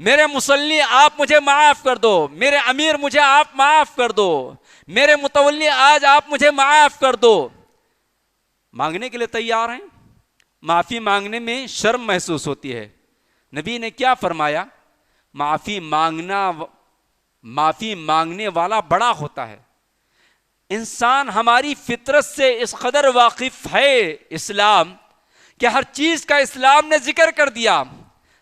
میرے مصلی آپ مجھے معاف کر دو، میرے امیر مجھے آپ معاف کر دو، میرے متولی آج آپ مجھے معاف کر دو۔ مانگنے کے لیے تیار ہیں؟ معافی مانگنے میں شرم محسوس ہوتی ہے، نبی نے کیا فرمایا؟ معافی مانگنے والا بڑا ہوتا ہے۔ انسان ہماری فطرت سے اس قدر واقف ہے اسلام کہ ہر چیز کا اسلام نے ذکر کر دیا۔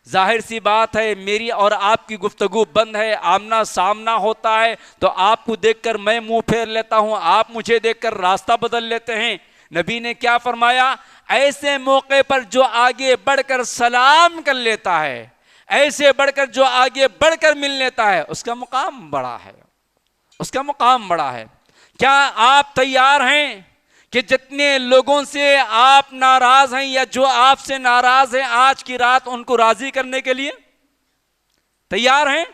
ظاہر سی بات ہے میری اور آپ کی گفتگو بند ہے، آمنا سامنا ہوتا ہے تو آپ کو دیکھ کر میں منہ پھیر لیتا ہوں، آپ مجھے دیکھ کر راستہ بدل لیتے ہیں۔ نبی نے کیا فرمایا؟ ایسے موقع پر جو آگے بڑھ کر سلام کر لیتا ہے، ایسے بڑھ کر جو آگے بڑھ کر مل لیتا ہے، اس کا مقام بڑا ہے، اس کا مقام بڑا ہے۔ کیا آپ تیار ہیں کہ جتنے لوگوں سے آپ ناراض ہیں یا جو آپ سے ناراض ہیں آج کی رات ان کو راضی کرنے کے لیے تیار ہیں؟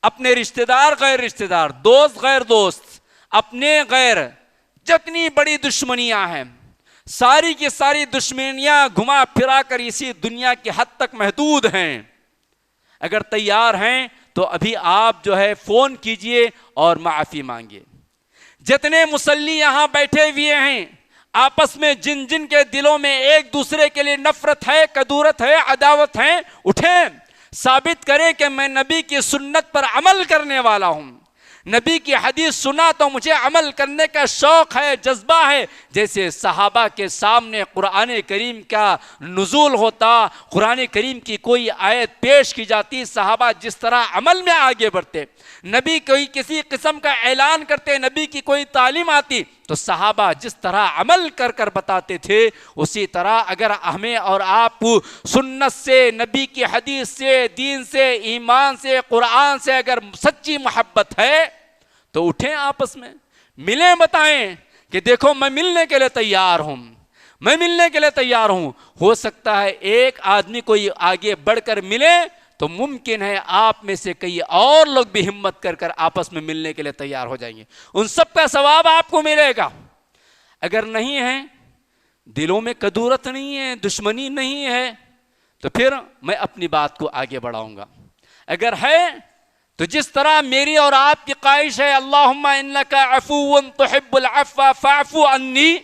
اپنے رشتہ دار غیر رشتہ دار، دوست غیر دوست، اپنے غیر، جتنی بڑی دشمنیاں ہیں ساری کی ساری دشمنیاں گھما پھرا کر اسی دنیا کی حد تک محدود ہیں۔ اگر تیار ہیں تو ابھی آپ جو ہے فون کیجئے اور معافی مانگیے۔ جتنے مصلی یہاں بیٹھے ہوئے ہیں آپس میں جن جن کے دلوں میں ایک دوسرے کے لیے نفرت ہے، کدورت ہے، عداوت ہے، اٹھیں ثابت کریں کہ میں نبی کی سنت پر عمل کرنے والا ہوں، نبی کی حدیث سنا تو مجھے عمل کرنے کا شوق ہے، جذبہ ہے۔ جیسے صحابہ کے سامنے قرآن کریم کا نزول ہوتا، قرآن کریم کی کوئی آیت پیش کی جاتی، صحابہ جس طرح عمل میں آگے بڑھتے، نبی کوئی کسی قسم کا اعلان کرتے، نبی کی کوئی تعلیم آتی تو صحابہ جس طرح عمل کر کر بتاتے تھے، اسی طرح اگر ہمیں اور آپ سنت سے، نبی کی حدیث سے، دین سے، ایمان سے، قرآن سے اگر سچی محبت ہے تو اٹھیں آپس میں ملیں، بتائیں کہ دیکھو میں ملنے کے لیے تیار ہوں، میں ملنے کے لیے تیار ہوں۔ ہو سکتا ہے ایک آدمی کوئی آگے بڑھ کر ملے تو ممکن ہے آپ میں سے کئی اور لوگ بھی ہمت کر کر آپس میں ملنے کے لیے تیار ہو جائیں گے، ان سب کا ثواب آپ کو ملے گا۔ اگر نہیں ہے، دلوں میں کدورت نہیں ہے، دشمنی نہیں ہے، تو پھر میں اپنی بات کو آگے بڑھاؤں گا۔ اگر ہے تو جس طرح میری اور آپ کی خواہش ہے اللہم انک عفو تحب العفو فاعف عنی،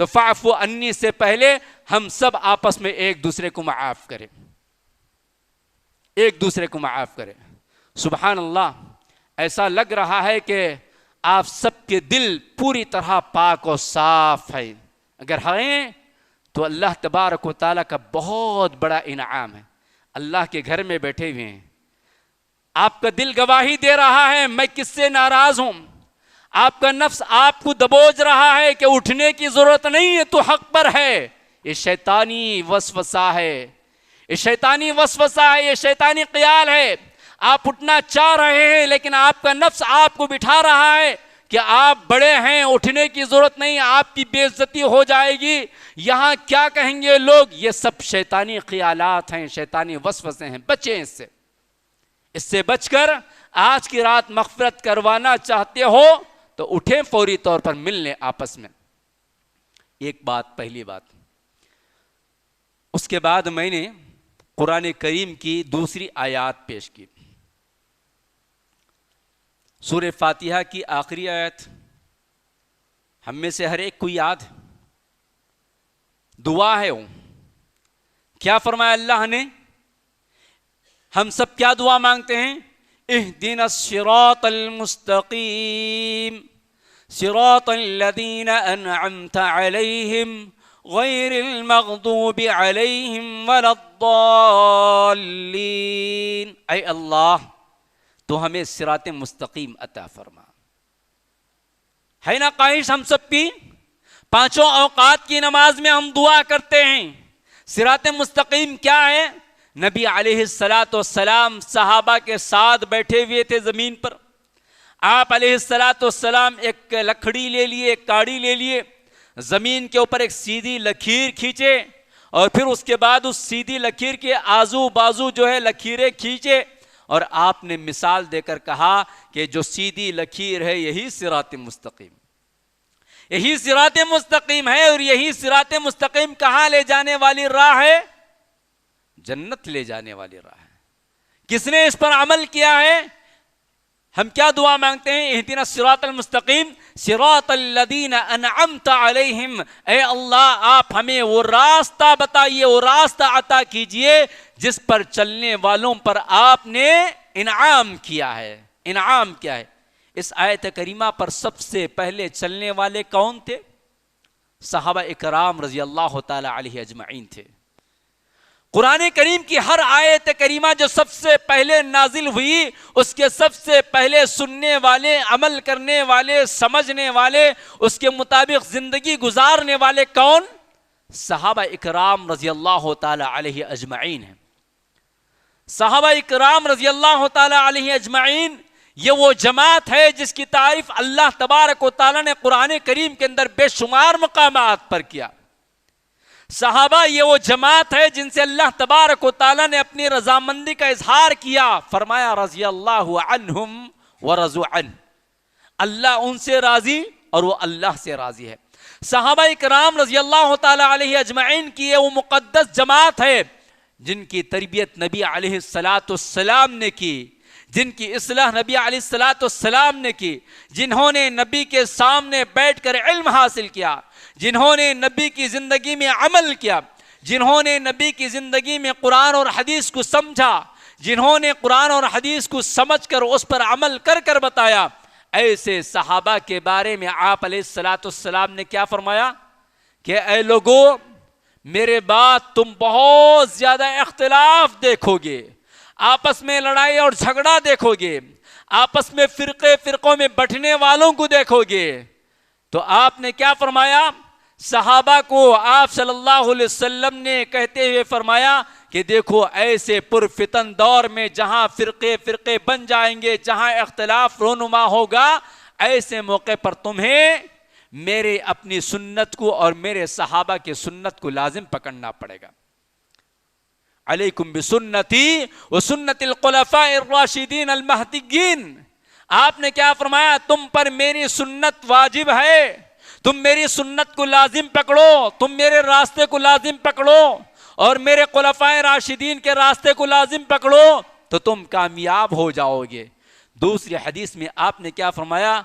تو فاعفو انی سے پہلے ہم سب آپس میں ایک دوسرے کو معاف کریں، ایک دوسرے کو معاف کریں۔ سبحان اللہ، ایسا لگ رہا ہے کہ آپ سب کے دل پوری طرح پاک و صاف ہے، اگر ہیں تو اللہ تبارک و تعالیٰ کا بہت بڑا انعام ہے۔ اللہ کے گھر میں بیٹھے ہوئے ہیں، آپ کا دل گواہی دے رہا ہے میں کس سے ناراض ہوں، آپ کا نفس آپ کو دبوچ رہا ہے کہ اٹھنے کی ضرورت نہیں ہے، تو حق پر ہے۔ یہ شیطانی وسوسہ ہے، یہ شیطانی وسوسہ ہے، یہ شیطانی خیال ہے۔ آپ اٹھنا چاہ رہے ہیں لیکن آپ کا نفس آپ کو بٹھا رہا ہے کہ آپ بڑے ہیں، اٹھنے کی ضرورت نہیں، آپ کی بے عزتی ہو جائے گی، یہاں کیا کہیں گے لوگ۔ یہ سب شیطانی خیالات ہیں، شیطانی وسوسے ہیں، بچیں اس سے بچ کر آج کی رات مغفرت کروانا چاہتے ہو تو اٹھیں، فوری طور پر مل لیں آپس میں۔ ایک بات، پہلی بات۔ اس کے بعد میں نے قرآن کریم کی دوسری آیات پیش کی، سورہ فاتحہ کی آخری آیت، ہم میں سے ہر ایک کو یاد دعا ہے وہ، کیا فرمایا اللہ نے؟ ہم سب کیا دعا مانگتے ہیں؟ اہدنا الصراط المستقیم صراط الذین انعمت علیہم غیر المغضوب علیہم ولا الضالین۔ اے اللہ تو ہمیں صراط مستقیم عطا فرما۔ ہے نا خواہش ہم سب کی؟ پانچوں اوقات کی نماز میں ہم دعا کرتے ہیں۔ صراط مستقیم کیا ہے؟ نبی علیہ السلام صحابہ کے ساتھ بیٹھے ہوئے تھے زمین پر، آپ علیہ السلام ایک لکڑی لے لیے، ایک کاڑی لے لیے، زمین کے اوپر ایک سیدھی لکیر کھینچے، اور پھر اس کے بعد اس سیدھی لکیر کے آزو بازو جو ہے لکیریں کھینچے، اور آپ نے مثال دے کر کہا کہ جو سیدھی لکیر ہے یہی صراط مستقیم، یہی صراط مستقیم ہے، اور یہی صراط مستقیم کہاں لے جانے والی راہ ہے؟ جنت لے جانے والی راہ ہے۔ کس نے اس پر عمل کیا ہے؟ ہم کیا دعا مانگتے ہیں؟ اہدنا الصراط المستقیم صراط الذین انعمت علیہم۔ اے اللہ آپ ہمیں وہ راستہ بتائیے، وہ راستہ عطا کیجئے جس پر چلنے والوں پر آپ نے انعام کیا ہے۔ انعام کیا ہے؟ اس آیت کریمہ پر سب سے پہلے چلنے والے کون تھے؟ صحابہ اکرام رضی اللہ تعالی علیہ اجمعین تھے۔ قرآن کریم کی ہر آیت کریمہ جو سب سے پہلے نازل ہوئی، اس کے سب سے پہلے سننے والے، عمل کرنے والے، سمجھنے والے، اس کے مطابق زندگی گزارنے والے کون؟ صحابہ اکرام رضی اللہ تعالی علیہ اجمعین ہیں۔ صحابہ اکرام رضی اللہ تعالی علیہ اجمعین یہ وہ جماعت ہے جس کی تعریف اللہ تبارک و تعالی نے قرآن کریم کے اندر بے شمار مقامات پر کیا۔ صحابہ یہ وہ جماعت ہے جن سے اللہ تبارک و تعالی نے اپنی رضامندی کا اظہار کیا، فرمایا رضی اللہ عنہم ورضوا عنہ، اللہ ان سے راضی اور وہ اللہ سے راضی ہے۔ صحابہ کرام رضی اللہ تعالی علیہ اجمعین کی یہ وہ مقدس جماعت ہے جن کی تربیت نبی علیہ السلام نے کی، جن کی اصلاح نبی علیہ السلام نے کی، جنہوں نے نبی کے سامنے بیٹھ کر علم حاصل کیا، جنہوں نے نبی کی زندگی میں عمل کیا، جنہوں نے نبی کی زندگی میں قرآن اور حدیث کو سمجھا، جنہوں نے قرآن اور حدیث کو سمجھ کر اس پر عمل کر کر بتایا۔ ایسے صحابہ کے بارے میں آپ علیہ السلام نے کیا فرمایا کہ اے لوگو میرے بعد تم بہت زیادہ اختلاف دیکھو گے، آپس میں لڑائی اور جھگڑا دیکھو گے، آپس میں فرقوں میں بٹنے والوں کو دیکھو گے۔ تو آپ نے کیا فرمایا؟ صحابہ کو آپ صلی اللہ علیہ وسلم نے کہتے ہوئے فرمایا کہ دیکھو ایسے پرفتن دور میں جہاں فرقے بن جائیں گے، جہاں اختلاف رونما ہوگا، ایسے موقع پر تمہیں میرے اپنی سنت کو اور میرے صحابہ کی سنت کو لازم پکڑنا پڑے گا۔ علیکم بسنتی وسنت الخلفاء الراشدین المہدیین۔ آپ نے کیا فرمایا؟ تم پر میری سنت واجب ہے، تم میری سنت کو لازم پکڑو، تم میرے راستے کو لازم پکڑو اور میرے خلفاء راشدین کے راستے کو لازم پکڑو تو تم کامیاب ہو جاؤ گے۔ دوسری حدیث میں آپ نے کیا فرمایا؟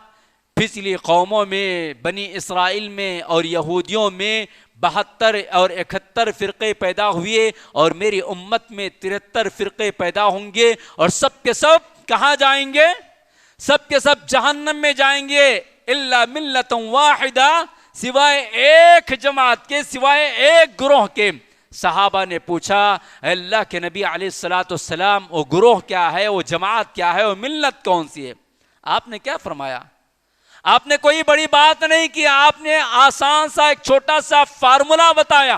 پچھلی قوموں میں بنی اسرائیل میں اور یہودیوں میں 72 اور 71 فرقے پیدا ہوئے، اور میری امت میں 73 فرقے پیدا ہوں گے، اور سب کے سب کہاں جائیں گے؟ سب کے سب جہنم میں جائیں گے، الا ملۃ واحدہ، سوائے ایک جماعت کے، سوائے ایک گروہ کے۔ صحابہ نے پوچھا اے اللہ کے نبی علیہ الصلوۃ والسلام، وہ گروہ کیا ہے، وہ جماعت کیا ہے، وہ ملت کون سی ہے؟ آپ نے کیا فرمایا؟ آپ نے کوئی بڑی بات نہیں کی، آپ نے آسان سا ایک چھوٹا سا فارمولا بتایا۔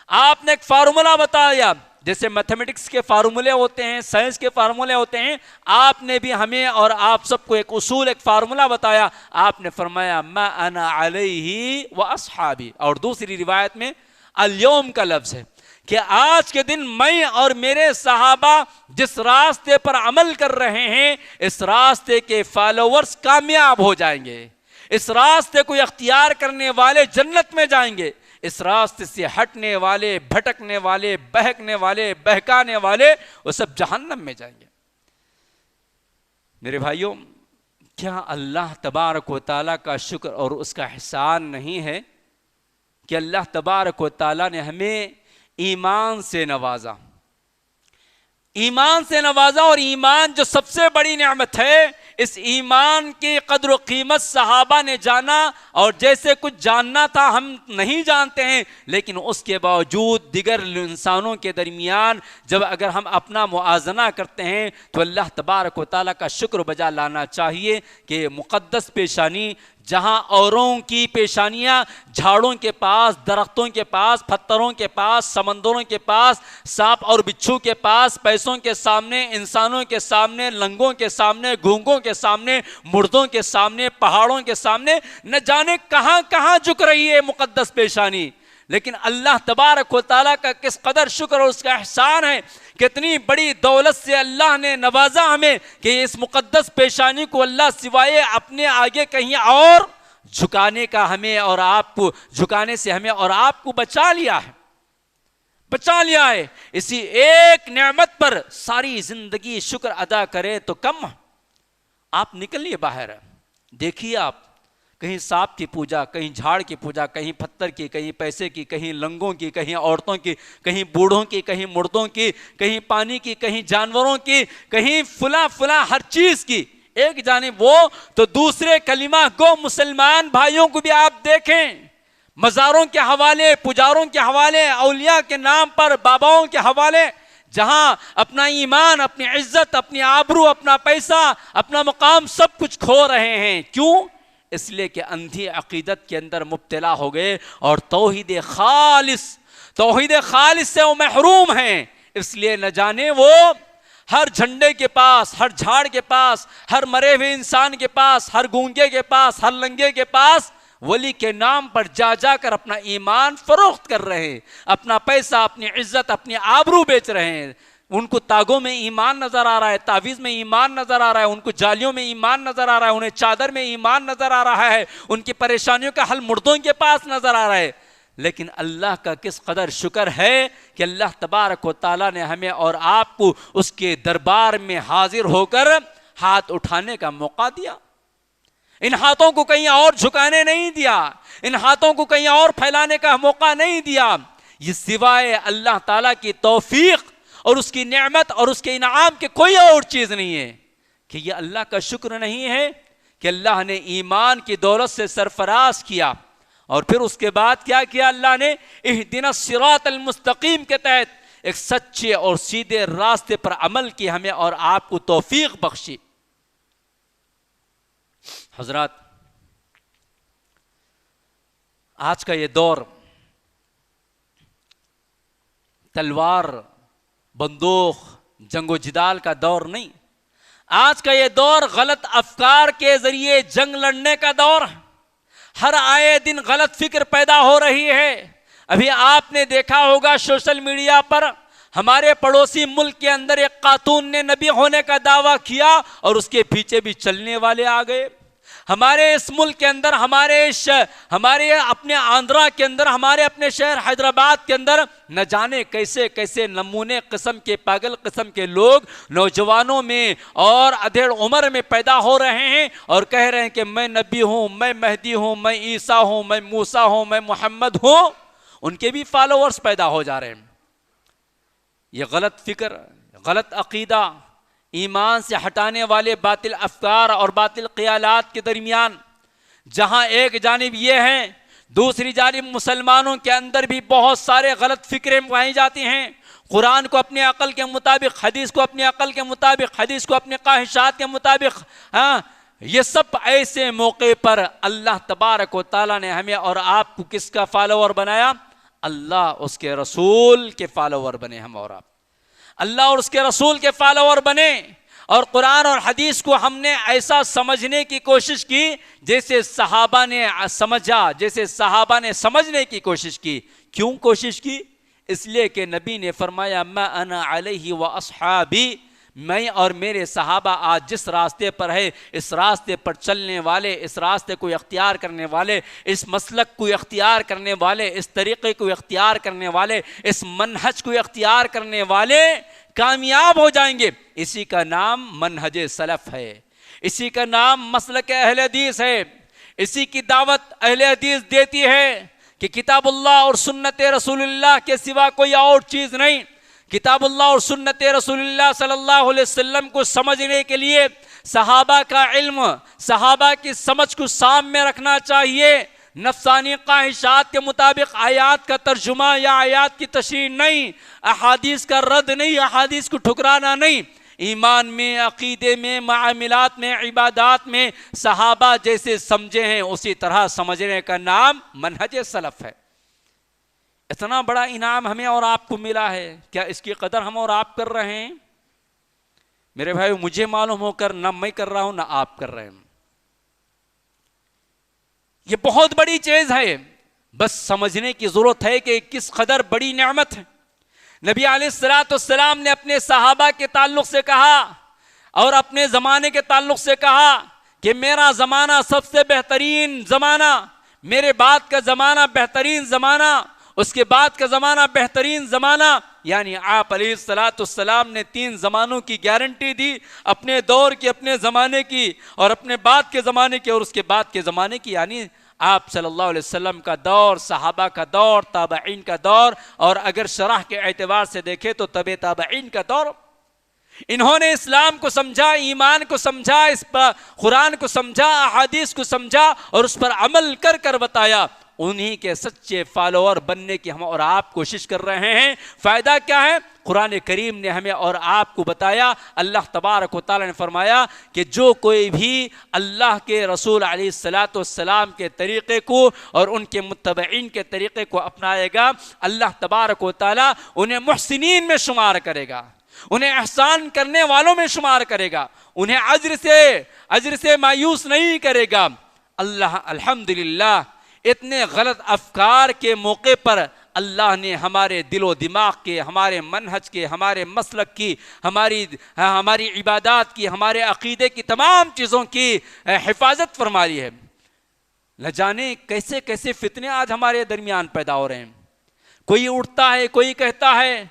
آپ نے ایک فارمولا بتایا، جیسے میتھمیٹکس کے فارمولے ہوتے ہیں، سائنس کے فارمولے ہوتے ہیں، آپ نے بھی ہمیں اور آپ سب کو ایک اصول، ایک فارمولا بتایا۔ آپ نے فرمایا ما انا علیہ واصحابی، اور دوسری روایت میں الیوم کا لفظ ہے کہ آج کے دن میں اور میرے صحابہ جس راستے پر عمل کر رہے ہیں، اس راستے کے فالوورز کامیاب ہو جائیں گے، اس راستے کو اختیار کرنے والے جنت میں جائیں گے، اس راستے سے ہٹنے والے، بھٹکنے والے، بہکنے والے، بہکانے والے، وہ سب جہنم میں جائیں گے۔ میرے بھائیوں، کیا اللہ تبارک و تعالیٰ کا شکر اور اس کا احسان نہیں ہے کہ اللہ تبارک و تعالیٰ نے ہمیں ایمان سے نوازا، ایمان سے نوازا، اور ایمان جو سب سے بڑی نعمت ہے، اس ایمان کی قدر و قیمت صحابہ نے جانا، اور جیسے کچھ جاننا تھا ہم نہیں جانتے ہیں، لیکن اس کے باوجود دیگر انسانوں کے درمیان جب اگر ہم اپنا موازنہ کرتے ہیں تو اللہ تبارک و تعالیٰ کا شکر بجا لانا چاہیے کہ مقدس پیشانی، جہاں اوروں کی پیشانیاں جھاڑوں کے پاس، درختوں کے پاس، پتھروں کے پاس، سمندروں کے پاس، سانپ اور بچھو کے پاس، پیسوں کے سامنے، انسانوں کے سامنے، لنگوں کے سامنے، گونگوں کے سامنے، مردوں کے سامنے، پہاڑوں کے سامنے، نہ جانے کہاں کہاں جھک رہی ہے مقدس پیشانی، لیکن اللہ تبارک و تعالیٰ کا کس قدر شکر اور اس کا احسان ہے، کتنی بڑی دولت سے اللہ نے نوازا ہمیں کہ اس مقدس پیشانی کو اللہ سوائے اپنے آگے کہیں اور جھکانے کا ہمیں اور آپ کو، جھکانے سے ہمیں اور آپ کو بچا لیا ہے، بچا لیا ہے۔ اسی ایک نعمت پر ساری زندگی شکر ادا کرے تو کم۔ آپ نکلیے باہر، دیکھیے آپ کہیں سانپ کی پوجا، کہیں جھاڑ کی پوجا، کہیں پتھر کی، کہیں پیسے کی، کہیں لنگوں کی، کہیں عورتوں کی، کہیں بوڑھوں کی، کہیں مردوں کی، کہیں پانی کی، کہیں جانوروں کی، کہیں فلاں فلاں ہر چیز کی ایک جانب وہ، تو دوسرے کلمہ گو مسلمان بھائیوں کو بھی آپ دیکھیں، مزاروں کے حوالے، پجاروں کے حوالے، اولیاء کے نام پر باباؤں کے حوالے، جہاں اپنا ایمان، اپنی عزت، اپنی آبرو، اپنا پیسہ، اپنا مقام سب کچھ کھو رہے ہیں۔ کیوں؟ اس لیے کہ اندھی عقیدت کے اندر مبتلا ہو گئے اور توحید خالص سے وہ محروم ہیں۔ اس لیے نہ جانے وہ ہر جھنڈے کے پاس، ہر جھاڑ کے پاس، ہر مرے ہوئے انسان کے پاس، ہر گونگے کے پاس، ہر لنگے کے پاس ولی کے نام پر جا جا کر اپنا ایمان فروخت کر رہے ہیں، اپنا پیسہ، اپنی عزت، اپنی آبرو بیچ رہے ہیں۔ ان کو تاگوں میں ایمان نظر آ رہا ہے، تعویذ میں ایمان نظر آ رہا ہے، ان کو جالیوں میں ایمان نظر آ رہا ہے، انہیں چادر میں ایمان نظر آ رہا ہے، ان کی پریشانیوں کا حل مردوں کے پاس نظر آ رہا ہے۔ لیکن اللہ کا کس قدر شکر ہے کہ اللہ تبارک و تعالیٰ نے ہمیں اور آپ کو اس کے دربار میں حاضر ہو کر ہاتھ اٹھانے کا موقع دیا، ان ہاتھوں کو کہیں اور جھکانے نہیں دیا، ان ہاتھوں کو کہیں اور پھیلانے کا موقع نہیں دیا۔ یہ سوائے اللہ تعالیٰ کی توفیق اور اس کی نعمت اور اس کے انعام کے کوئی اور چیز نہیں ہے۔ کہ یہ اللہ کا شکر نہیں ہے کہ اللہ نے ایمان کی دولت سے سرفراز کیا، اور پھر اس کے بعد کیا کیا اللہ نے؟ اہدنا الصراط المستقیم کے تحت ایک سچے اور سیدھے راستے پر عمل کی ہمیں اور آپ کو توفیق بخشی۔ حضرات، آج کا یہ دور تلوار، بندوق، جنگ و جدال کا دور نہیں، آج کا یہ دور غلط افکار کے ذریعے جنگ لڑنے کا دور ہے۔ ہر آئے دن غلط فکر پیدا ہو رہی ہے۔ ابھی آپ نے دیکھا ہوگا سوشل میڈیا پر ہمارے پڑوسی ملک کے اندر ایک خاتون نے نبی ہونے کا دعویٰ کیا اور اس کے پیچھے بھی چلنے والے آ گئے۔ ہمارے اس ملک کے اندر، ہمارے اپنے آندھرا کے اندر، ہمارے اپنے شہر حیدرآباد کے اندر نہ جانے کیسے کیسے نمونے قسم کے، پاگل قسم کے لوگ نوجوانوں میں اور ادھیڑ عمر میں پیدا ہو رہے ہیں اور کہہ رہے ہیں کہ میں نبی ہوں، میں مہدی ہوں، میں عیسیٰ ہوں، میں موسیٰ ہوں، میں محمد ہوں. ان کے بھی فالوورز پیدا ہو جا رہے ہیں. یہ غلط فکر، غلط عقیدہ، ایمان سے ہٹانے والے باطل افکار اور باطل خیالات کے درمیان جہاں ایک جانب یہ ہیں، دوسری جانب مسلمانوں کے اندر بھی بہت سارے غلط فکریں پائی جاتی ہیں. قرآن کو اپنے عقل کے مطابق، حدیث کو اپنے عقل کے مطابق، حدیث کو اپنے خواہشات کے مطابق، یہ سب ایسے موقع پر اللہ تبارک و تعالیٰ نے ہمیں اور آپ کو کس کا فالوور بنایا؟ اللہ اس کے رسول کے فالوور بنے ہم اور آپ. اللہ اور اس کے رسول کے فالوور بنے اور قرآن اور حدیث کو ہم نے ایسا سمجھنے کی کوشش کی جیسے صحابہ نے سمجھا، جیسے صحابہ نے سمجھنے کی کوشش کی. کیوں کوشش کی؟ اس لیے کہ نبی نے فرمایا ما انا علیہ و اصحابی، میں اور میرے صحابہ آج جس راستے پر ہے، اس راستے پر چلنے والے، اس راستے کو اختیار کرنے والے، اس مسلک کو اختیار کرنے والے، اس طریقے کو اختیار کرنے والے، اس منہج کو اختیار کرنے والے کامیاب ہو جائیں گے. اسی کا نام منہج سلف ہے، اسی کا نام مسلک اہل حدیث ہے. اسی کی دعوت اہل حدیث دیتی ہے کہ کتاب اللہ اور سنت رسول اللہ کے سوا کوئی اور چیز نہیں. کتاب اللہ اور سنت رسول اللہ صلی اللہ علیہ وسلم کو سمجھنے کے لیے صحابہ کا علم، صحابہ کی سمجھ کو سامنے رکھنا چاہیے. نفسانی خواہشات کے مطابق آیات کا ترجمہ یا آیات کی تشریح نہیں، احادیث کا رد نہیں، احادیث کو ٹھکرانا نہیں. ایمان میں، عقیدے میں، معاملات میں، عبادات میں صحابہ جیسے سمجھے ہیں اسی طرح سمجھنے کا نام منہج سلف ہے. اتنا بڑا انعام ہمیں اور آپ کو ملا ہے، کیا اس کی قدر ہم اور آپ کر رہے ہیں؟ میرے بھائی، مجھے معلوم ہو کر نہ میں کر رہا ہوں نہ آپ کر رہے ہیں. یہ بہت بڑی چیز ہے، بس سمجھنے کی ضرورت ہے کہ کس قدر بڑی نعمت ہے. نبی علیہ السلام نے اپنے صحابہ کے تعلق سے کہا اور اپنے زمانے کے تعلق سے کہا کہ میرا زمانہ سب سے بہترین زمانہ، میرے بعد کا زمانہ بہترین زمانہ، اس کے بعد کا زمانہ بہترین زمانہ. یعنی آپ علیہ السلام نے 3 زمانوں کی گارنٹی دی، اپنے دور کی، اپنے زمانے کی، اور اپنے بعد کے زمانے کی، اور اس کے بعد کے زمانے کی. یعنی آپ صلی اللہ علیہ وسلم کا دور، صحابہ کا دور، تابعین کا دور، اور اگر شرح کے اعتبار سے دیکھیں تو تبع تابعین کا دور. انہوں نے اسلام کو سمجھا، ایمان کو سمجھا، اس پر قرآن کو سمجھا، احادیث کو سمجھا اور اس پر عمل کر کر بتایا. انہی کے سچے فالوور بننے کی ہم اور آپ کوشش کر رہے ہیں. فائدہ کیا ہے؟ قرآن کریم نے ہمیں اور آپ کو بتایا. اللہ تبارک و تعالی نے فرمایا کہ جو کوئی بھی اللہ کے رسول علیہ السلام کے طریقے کو اور ان کے متبعین کے طریقے کو اپنائے گا، اللہ تبارک و تعالی انہیں محسنین میں شمار کرے گا، انہیں احسان کرنے والوں میں شمار کرے گا، انہیں اجر سے مایوس نہیں کرے گا. اللہ الحمدللہ اتنے غلط افکار کے موقع پر اللہ نے ہمارے دل و دماغ کے، ہمارے منہج کے، ہمارے مسلک کی، ہماری عبادات کی، ہمارے عقیدے کی، تمام چیزوں کی حفاظت فرما لی ہے. نہ جانے کیسے کیسے فتنے آج ہمارے درمیان پیدا ہو رہے ہیں. کوئی اٹھتا ہے، کوئی کہتا ہے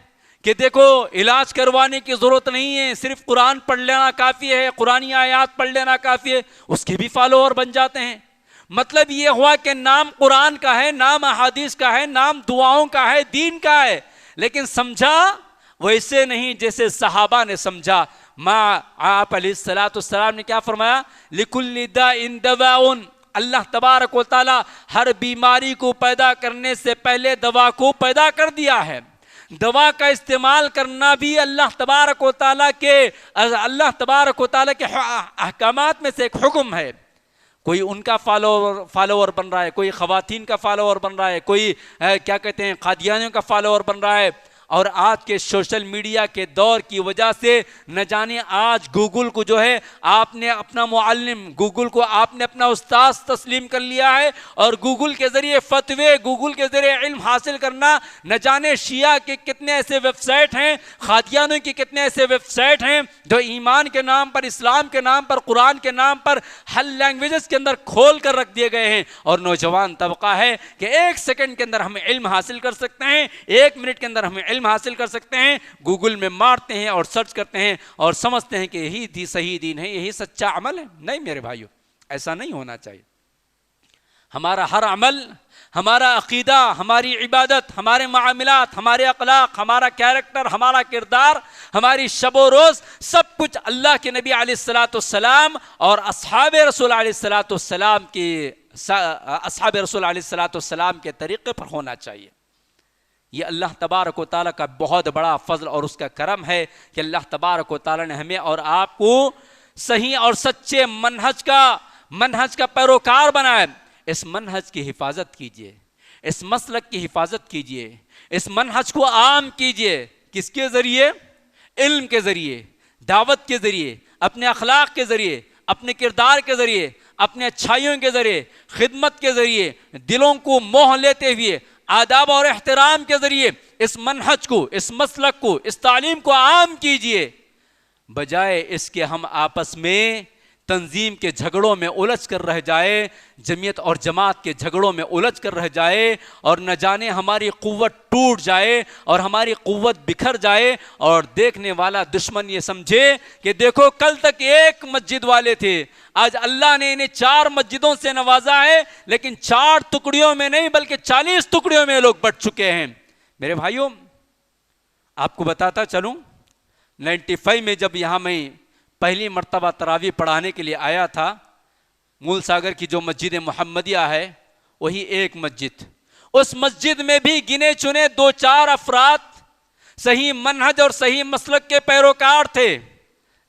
کہ دیکھو علاج کروانے کی ضرورت نہیں ہے، صرف قرآن پڑھ لینا کافی ہے، قرآنی آیات پڑھ لینا کافی ہے. اس کے بھی فالوور بن جاتے ہیں. مطلب یہ ہوا کہ نام قرآن کا ہے، نام احادیث کا ہے، نام دعاؤں کا ہے، دین کا ہے، لیکن سمجھا ویسے نہیں جیسے صحابہ نے سمجھا. آپ علیہ السلام نے کیا فرمایا؟ لِكُلِّ دَاءٍ دَوَاءٌ. اللہ تبارک و تعالی ہر بیماری کو پیدا کرنے سے پہلے دوا کو پیدا کر دیا ہے. دوا کا استعمال کرنا بھی اللہ تبارک و تعالی کے احکامات میں سے ایک حکم ہے. کوئی ان کا فالوور بن رہا ہے، کوئی خواتین کا فالوور بن رہا ہے، کوئی کیا کہتے ہیں قادیانیوں کا فالوور بن رہا ہے. اور آج کے سوشل میڈیا کے دور کی وجہ سے نہ جانے آج گوگل کو جو ہے آپ نے اپنا معلم، گوگل کو آپ نے اپنا استاذ تسلیم کر لیا ہے، اور گوگل کے ذریعے فتوے، گوگل کے ذریعے علم حاصل کرنا، نہ جانے شیعہ کے کتنے ایسے ویب سائٹ ہیں، قادیانوں کی کتنے ایسے ویب سائٹ ہیں جو ایمان کے نام پر، اسلام کے نام پر، قرآن کے نام پر ہر لینگویجز کے اندر کھول کر رکھ دیے گئے ہیں، اور نوجوان طبقہ ہے کہ 1 سیکنڈ کے اندر ہم علم حاصل کر سکتے ہیں، 1 منٹ کے اندر ہم علم حاصل کر سکتے ہیں، گوگل میں مارتے ہیں اور سرچ کرتے ہیں اور سمجھتے ہیں کہ یہی صحیح دین ہے، یہی سچا عمل ہے۔ نہیں میرے بھائیو، ایسا نہیں ہونا چاہیے۔ ہمارا ہر عمل، ہمارا عقیدہ، ہماری عبادت، ہمارے معاملات، ہمارے اخلاق، ہمارا کیریکٹر، ہمارا کردار، ہماری شب و روز، سب کچھ اللہ کے نبی علیہ الصلاۃ والسلام اور اصحاب رسول علیہ الصلاۃ والسلام کے طریقے پر ہونا چاہیے۔ یہ اللہ تبارک و تعالیٰ کا بہت بڑا فضل اور اس کا کرم ہے کہ اللہ تبارک و تعالیٰ نے ہمیں اور آپ کو صحیح اور سچے منہج کا پیروکار بنایا۔ اس منہج کی حفاظت کیجئے، اس مسلک کی حفاظت کیجئے، اس منہج کو عام کیجئے۔ کس کے ذریعے؟ علم کے ذریعے، دعوت کے ذریعے، اپنے اخلاق کے ذریعے، اپنے کردار کے ذریعے، اپنے اچھائیوں کے ذریعے، خدمت کے ذریعے، دلوں کو موہ لیتے ہوئے، آداب اور احترام کے ذریعے اس منہج کو، اس مسلک کو، اس تعلیم کو عام کیجئے، بجائے اس کے ہم آپس میں تنظیم کے جھگڑوں میں الجھ کر رہ جائے، جمعیت اور جماعت کے جھگڑوں میں الجھ کر رہ جائے، اور نہ جانے ہماری قوت ٹوٹ جائے اور ہماری قوت بکھر جائے، اور دیکھنے والا دشمن یہ سمجھے کہ دیکھو کل تک 1 مسجد والے تھے، آج اللہ نے انہیں 4 مسجدوں سے نوازا ہے، لیکن 4 ٹکڑیوں میں نہیں بلکہ 40 ٹکڑیوں میں لوگ بٹ چکے ہیں۔ میرے بھائیوں، آپ کو بتاتا چلوں، 95 میں جب یہاں میں پہلی مرتبہ تراویح پڑھانے کے لیے آیا تھا، مول ساگر کی جو مسجد محمدیہ ہے وہی ایک مسجد، اس مسجد میں بھی گنے چنے 2-4 افراد صحیح منہج اور صحیح مسلک کے پیروکار تھے،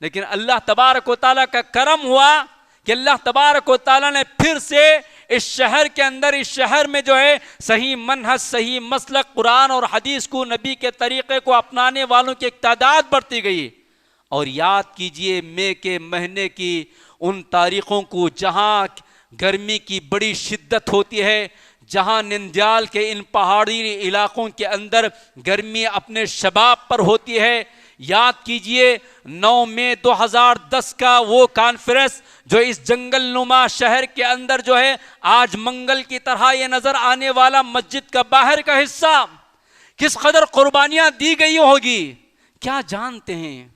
لیکن اللہ تبارک و تعالیٰ کا کرم ہوا کہ اللہ تبارک و تعالیٰ نے پھر سے اس شہر کے اندر، اس شہر میں جو ہے صحیح منہج، صحیح مسلک، قرآن اور حدیث کو، نبی کے طریقے کو اپنانے والوں کی ایک تعداد بڑھتی گئی۔ اور یاد کیجئے مئی کے مہینے کی ان تاریخوں کو جہاں گرمی کی بڑی شدت ہوتی ہے، جہاں نندیال کے ان پہاڑی علاقوں کے اندر گرمی اپنے شباب پر ہوتی ہے۔ یاد کیجئے 9 مئی 2010 کا وہ کانفرنس جو اس جنگل نما شہر کے اندر جو ہے آج منگل کی طرح یہ نظر آنے والا مسجد کا باہر کا حصہ، کس قدر قربانیاں دی گئی ہوگی۔ کیا جانتے ہیں،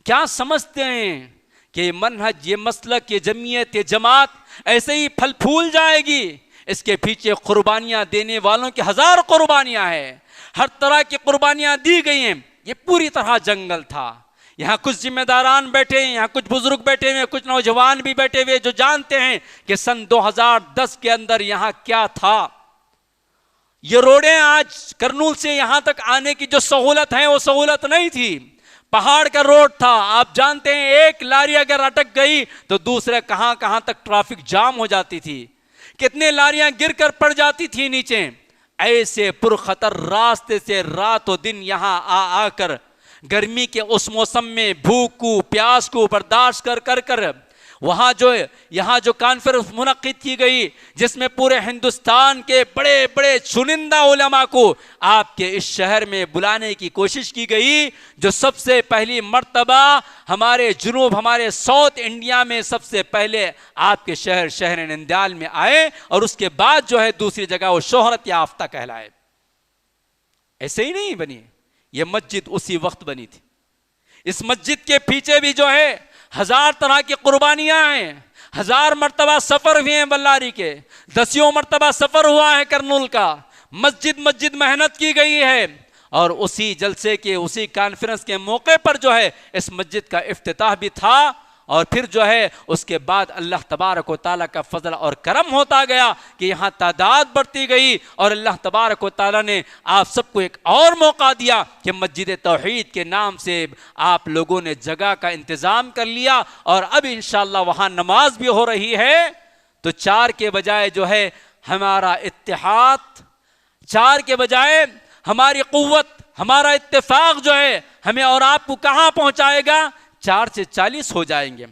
کیا سمجھتے ہیں کہ یہ منہج، یہ مسلک، یہ جمعیت، یہ جماعت ایسے ہی پھل پھول جائے گی؟ اس کے پیچھے قربانیاں دینے والوں کی 1000 قربانیاں ہیں، ہر طرح کی قربانیاں دی گئی ہیں۔ یہ پوری طرح جنگل تھا، یہاں کچھ ذمہ داران بیٹھے ہیں، یہاں کچھ بزرگ بیٹھے ہوئے، کچھ نوجوان بھی بیٹھے ہوئے جو جانتے ہیں کہ سن 2010 کے اندر یہاں کیا تھا۔ یہ روڈیں آج کرنول سے یہاں تک آنے کی جو سہولت ہے وہ سہولت نہیں تھی، پہاڑ کا روڈ تھا۔ آپ جانتے ہیں ایک لاری اگر اٹک گئی تو دوسرے کہاں تک ٹریفک جام ہو جاتی تھی، کتنے لاریاں گر کر پڑ جاتی تھی نیچے۔ ایسے پرخطر راستے سے رات و دن یہاں آ کر گرمی کے اس موسم میں بھوک کو، پیاس کو برداشت کر یہاں جو کانفرنس منعقد کی گئی، جس میں پورے ہندوستان کے بڑے بڑے چنندہ علماء کو آپ کے اس شہر میں بلانے کی کوشش کی گئی، جو سب سے پہلی مرتبہ ہمارے جنوب، ہمارے ساؤتھ انڈیا میں سب سے پہلے آپ کے شہر نندیال میں آئے، اور اس کے بعد جو ہے دوسری جگہ وہ شہرت یافتہ کہلائے۔ ایسے ہی نہیں بنی، یہ مسجد اسی وقت بنی تھی۔ اس مسجد کے پیچھے بھی جو ہے 1000 طرح کی قربانیاں ہیں، 1000 مرتبہ سفر ہوئے ہیں بلاری کے، 10 مرتبہ سفر ہوا ہے کرنول کا، مسجد محنت کی گئی ہے، اور اسی جلسے کے، اسی کانفرنس کے موقع پر جو ہے اس مسجد کا افتتاح بھی تھا، اور پھر جو ہے اس کے بعد اللہ تبارک و تعالیٰ کا فضل اور کرم ہوتا گیا کہ یہاں تعداد بڑھتی گئی، اور اللہ تبارک و تعالیٰ نے آپ سب کو ایک اور موقع دیا کہ مسجد توحید کے نام سے آپ لوگوں نے جگہ کا انتظام کر لیا، اور اب انشاءاللہ وہاں نماز بھی ہو رہی ہے۔ تو 4 کے بجائے جو ہے ہمارا اتحاد، 4 کے بجائے ہماری قوت، ہمارا اتفاق جو ہے ہمیں اور آپ کو کہاں پہنچائے گا؟ 4 سے 40 ہو جائیں گے،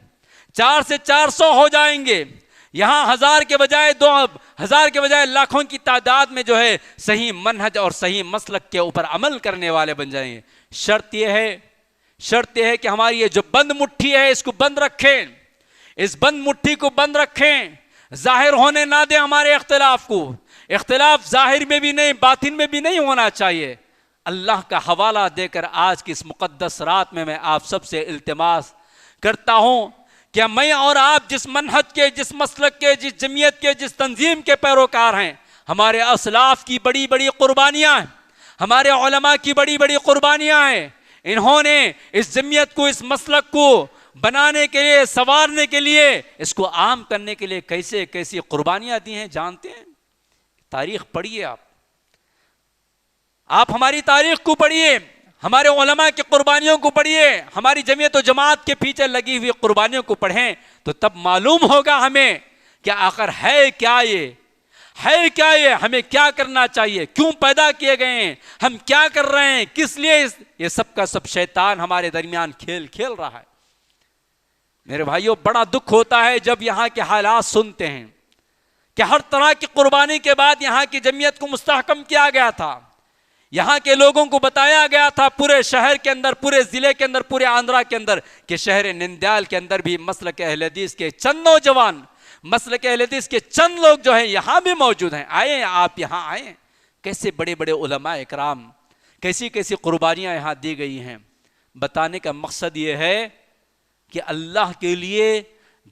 4 سے 400 ہو جائیں گے، یہاں 1000 کے بجائے 2000 کے بجائے لاکھوں کی تعداد میں جو ہے صحیح منہج اور صحیح مسلک کے اوپر عمل کرنے والے بن جائیں گے۔ شرط یہ ہے کہ ہماری یہ جو بند مٹھی ہے اس کو بند رکھیں، اس بند مٹھی کو بند رکھیں، ظاہر ہونے نہ دیں ہمارے اختلاف کو، اختلاف ظاہر میں بھی نہیں باطن میں بھی نہیں ہونا چاہیے۔ اللہ کا حوالہ دے کر آج کی اس مقدس رات میں آپ سب سے التماس کرتا ہوں کہ میں اور آپ جس منہج کے، جس مسلک کے، جس جمعیت کے، جس تنظیم کے پیروکار ہیں، ہمارے اسلاف کی بڑی بڑی قربانیاں ہیں، ہمارے علماء کی بڑی بڑی قربانیاں ہیں، انہوں نے اس جمعیت کو، اس مسلک کو بنانے کے لیے، سنوارنے کے لیے، اس کو عام کرنے کے لیے کیسے کیسی قربانیاں دی ہیں جانتے ہیں؟ تاریخ پڑھیے، آپ ہماری تاریخ کو پڑھیے، ہمارے علماء کی قربانیوں کو پڑھیے، ہماری جمعیت و جماعت کے پیچھے لگی ہوئی قربانیوں کو پڑھیں تو تب معلوم ہوگا ہمیں کہ آخر ہے کیا یہ، ہمیں کیا کرنا چاہیے، کیوں پیدا کیے گئے ہیں، ہم کیا کر رہے ہیں، کس لیے یہ سب کا سب شیطان ہمارے درمیان کھیل رہا ہے۔ میرے بھائیوں، بڑا دکھ ہوتا ہے جب یہاں کے حالات سنتے ہیں کہ ہر طرح کی قربانی کے بعد یہاں کی جمعیت کو مستحکم کیا گیا تھا، یہاں کے لوگوں کو بتایا گیا تھا پورے شہر کے اندر، پورے ضلع کے اندر، پورے آندھرا کے اندر کہ شہر نندیال کے اندر بھی مسلک اہل حدیث کے چند نوجوان، مسلک اہل حدیث کے چند لوگ جو ہیں یہاں بھی موجود ہیں، آئیں آپ یہاں آئیں۔ کیسے بڑے بڑے علماء اکرام، کیسی کیسی قربانیاں یہاں دی گئی ہیں۔ بتانے کا مقصد یہ ہے کہ اللہ کے لیے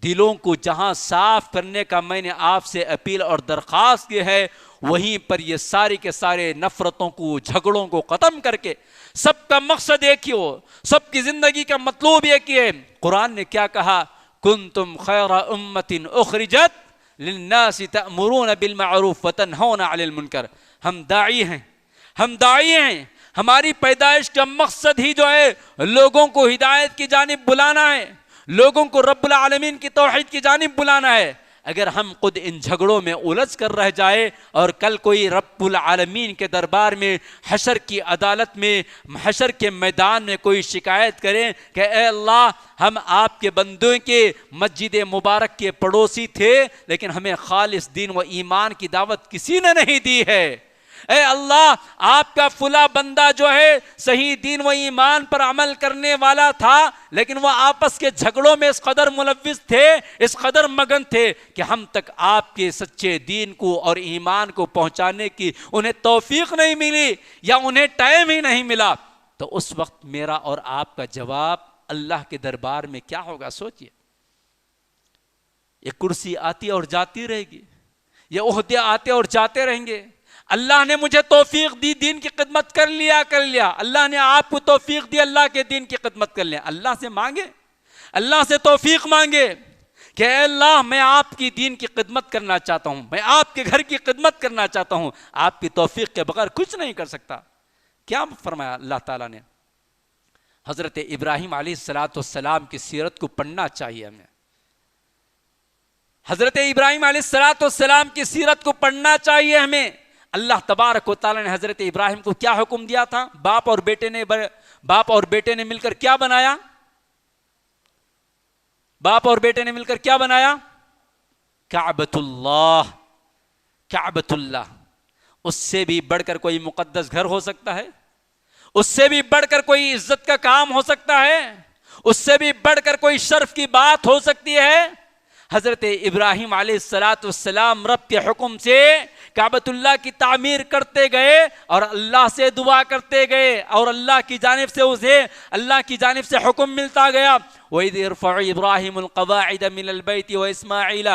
دلوں کو جہاں صاف کرنے کا میں نے آپ سے اپیل اور درخواست کی ہے، وہیں پر یہ سارے کے سارے نفرتوں کو، جھگڑوں کو ختم کر کے سب کا مقصد ایک ہی ہو، سب کی زندگی کا مطلوب ایک ہی ہے۔ قرآن نے کیا کہا؟ کنتم خیر امت اخرجت للناس تأمرون بالمعروف وتنہون عن المنکر۔ ہم داعی ہیں، ہماری پیدائش کا مقصد ہی جو ہے لوگوں کو ہدایت کی جانب بلانا ہے، لوگوں کو رب العالمین کی توحید کی جانب بلانا ہے۔ اگر ہم خود ان جھگڑوں میں الجھ کر رہ جائے اور کل کوئی رب العالمین کے دربار میں، حشر کی عدالت میں، حشر کے میدان میں کوئی شکایت کریں کہ اے اللہ، ہم آپ کے بندوں کے مسجد مبارک کے پڑوسی تھے لیکن ہمیں خالص دین و ایمان کی دعوت کسی نے نہیں دی ہے، اے اللہ آپ کا فلاں بندہ جو ہے صحیح دین و ایمان پر عمل کرنے والا تھا لیکن وہ آپس کے جھگڑوں میں اس قدر ملوث تھے، اس قدر مگن تھے کہ ہم تک آپ کے سچے دین کو اور ایمان کو پہنچانے کی انہیں توفیق نہیں ملی یا انہیں ٹائم ہی نہیں ملا، تو اس وقت میرا اور آپ کا جواب اللہ کے دربار میں کیا ہوگا؟ سوچئے۔ یہ کرسی آتی اور جاتی رہے گی، یہ عہدے آتے اور جاتے رہیں گے۔ اللہ نے مجھے توفیق دی، دین کی خدمت کر لیا، اللہ نے آپ کو توفیق دی، اللہ کے دین کی خدمت کر لیا۔ اللہ سے مانگے، اللہ سے توفیق مانگے کہ اے اللہ میں آپ کی دین کی خدمت کرنا چاہتا ہوں، میں آپ کے گھر کی خدمت کرنا چاہتا ہوں، آپ کی توفیق کے بغیر کچھ نہیں کر سکتا۔ کیا فرمایا اللہ تعالیٰ نے؟ حضرت ابراہیم علیہ السلام کی سیرت کو پڑھنا چاہیے ہمیں، حضرت ابراہیم علیہ السلام کی سیرت کو پڑھنا چاہیے ہمیں۔ اللہ تبارک و تعالیٰ نے حضرت ابراہیم کو کیا حکم دیا تھا؟ باپ اور بیٹے نے مل کر کیا بنایا؟ باپ اور بیٹے نے مل کر کیا بنایا؟ کعبۃ اللہ۔ اس سے بھی بڑھ کر کوئی مقدس گھر ہو سکتا ہے؟ اس سے بھی بڑھ کر کوئی عزت کا کام ہو سکتا ہے؟ اس سے بھی بڑھ کر کوئی شرف کی بات ہو سکتی ہے؟ حضرت ابراہیم علیہ السلام رب کے حکم سے کعبۃ اللہ کی تعمیر کرتے گئے اور اللہ سے دعا کرتے گئے اور اللہ کی جانب سے حکم ملتا گیا۔ وَإِذْ يَرْفَعُ إِبْرَاهِيمُ الْقَوَاعِدَ مِنَ الْبَيْتِ وَإِسْمَاعِيلَ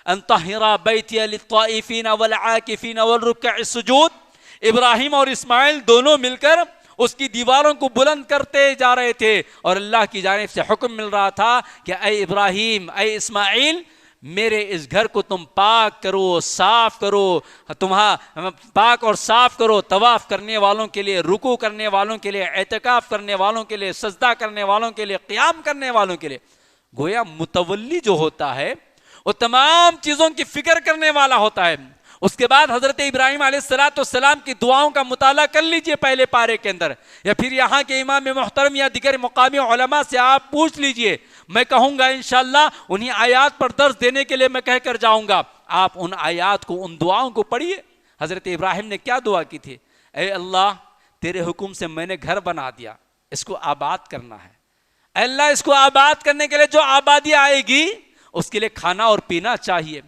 أَن طَهِّرَ بَيْتِيَ لِلطَّائِفِينَ وَالْعَاكِفِينَ وَالرُّكَّعِ السُّجُودِ۔ ابراہیم اور اسماعیل دونوں مل کر اس کی دیواروں کو بلند کرتے جا رہے تھے اور اللہ کی جانب سے حکم مل رہا تھا کہ اے ابراہیم، اے اسماعیل، میرے اس گھر کو تم پاک کرو، صاف کرو، پاک اور صاف کرو، طواف کرنے والوں کے لیے، رکوع کرنے والوں کے لیے، اعتکاف کرنے والوں کے لیے، سجدہ کرنے والوں کے لیے، قیام کرنے والوں کے لیے۔ گویا متولی جو ہوتا ہے وہ تمام چیزوں کی فکر کرنے والا ہوتا ہے، اس کے بعد حضرت ابراہیم علیہ السلام کی دعاؤں کا مطالعہ کر لیجئے پہلے پارے کے اندر، یا پھر یہاں کے امام محترم یا دیگر مقامی علماء سے آپ پوچھ لیجئے. میں کہوں گا انشاءاللہ انہی آیات پر درس دینے کے لیے میں کہہ کر جاؤں گا. آپ ان آیات کو، ان دعاؤں کو پڑھیے. حضرت ابراہیم نے کیا دعا کی تھی؟ اے اللہ تیرے حکم سے میں نے گھر بنا دیا، اس کو آباد کرنا ہے. اے اللہ اس کو آباد کرنے کے لیے جو آبادی آئے گی اس کے لیے کھانا اور پینا چاہیے.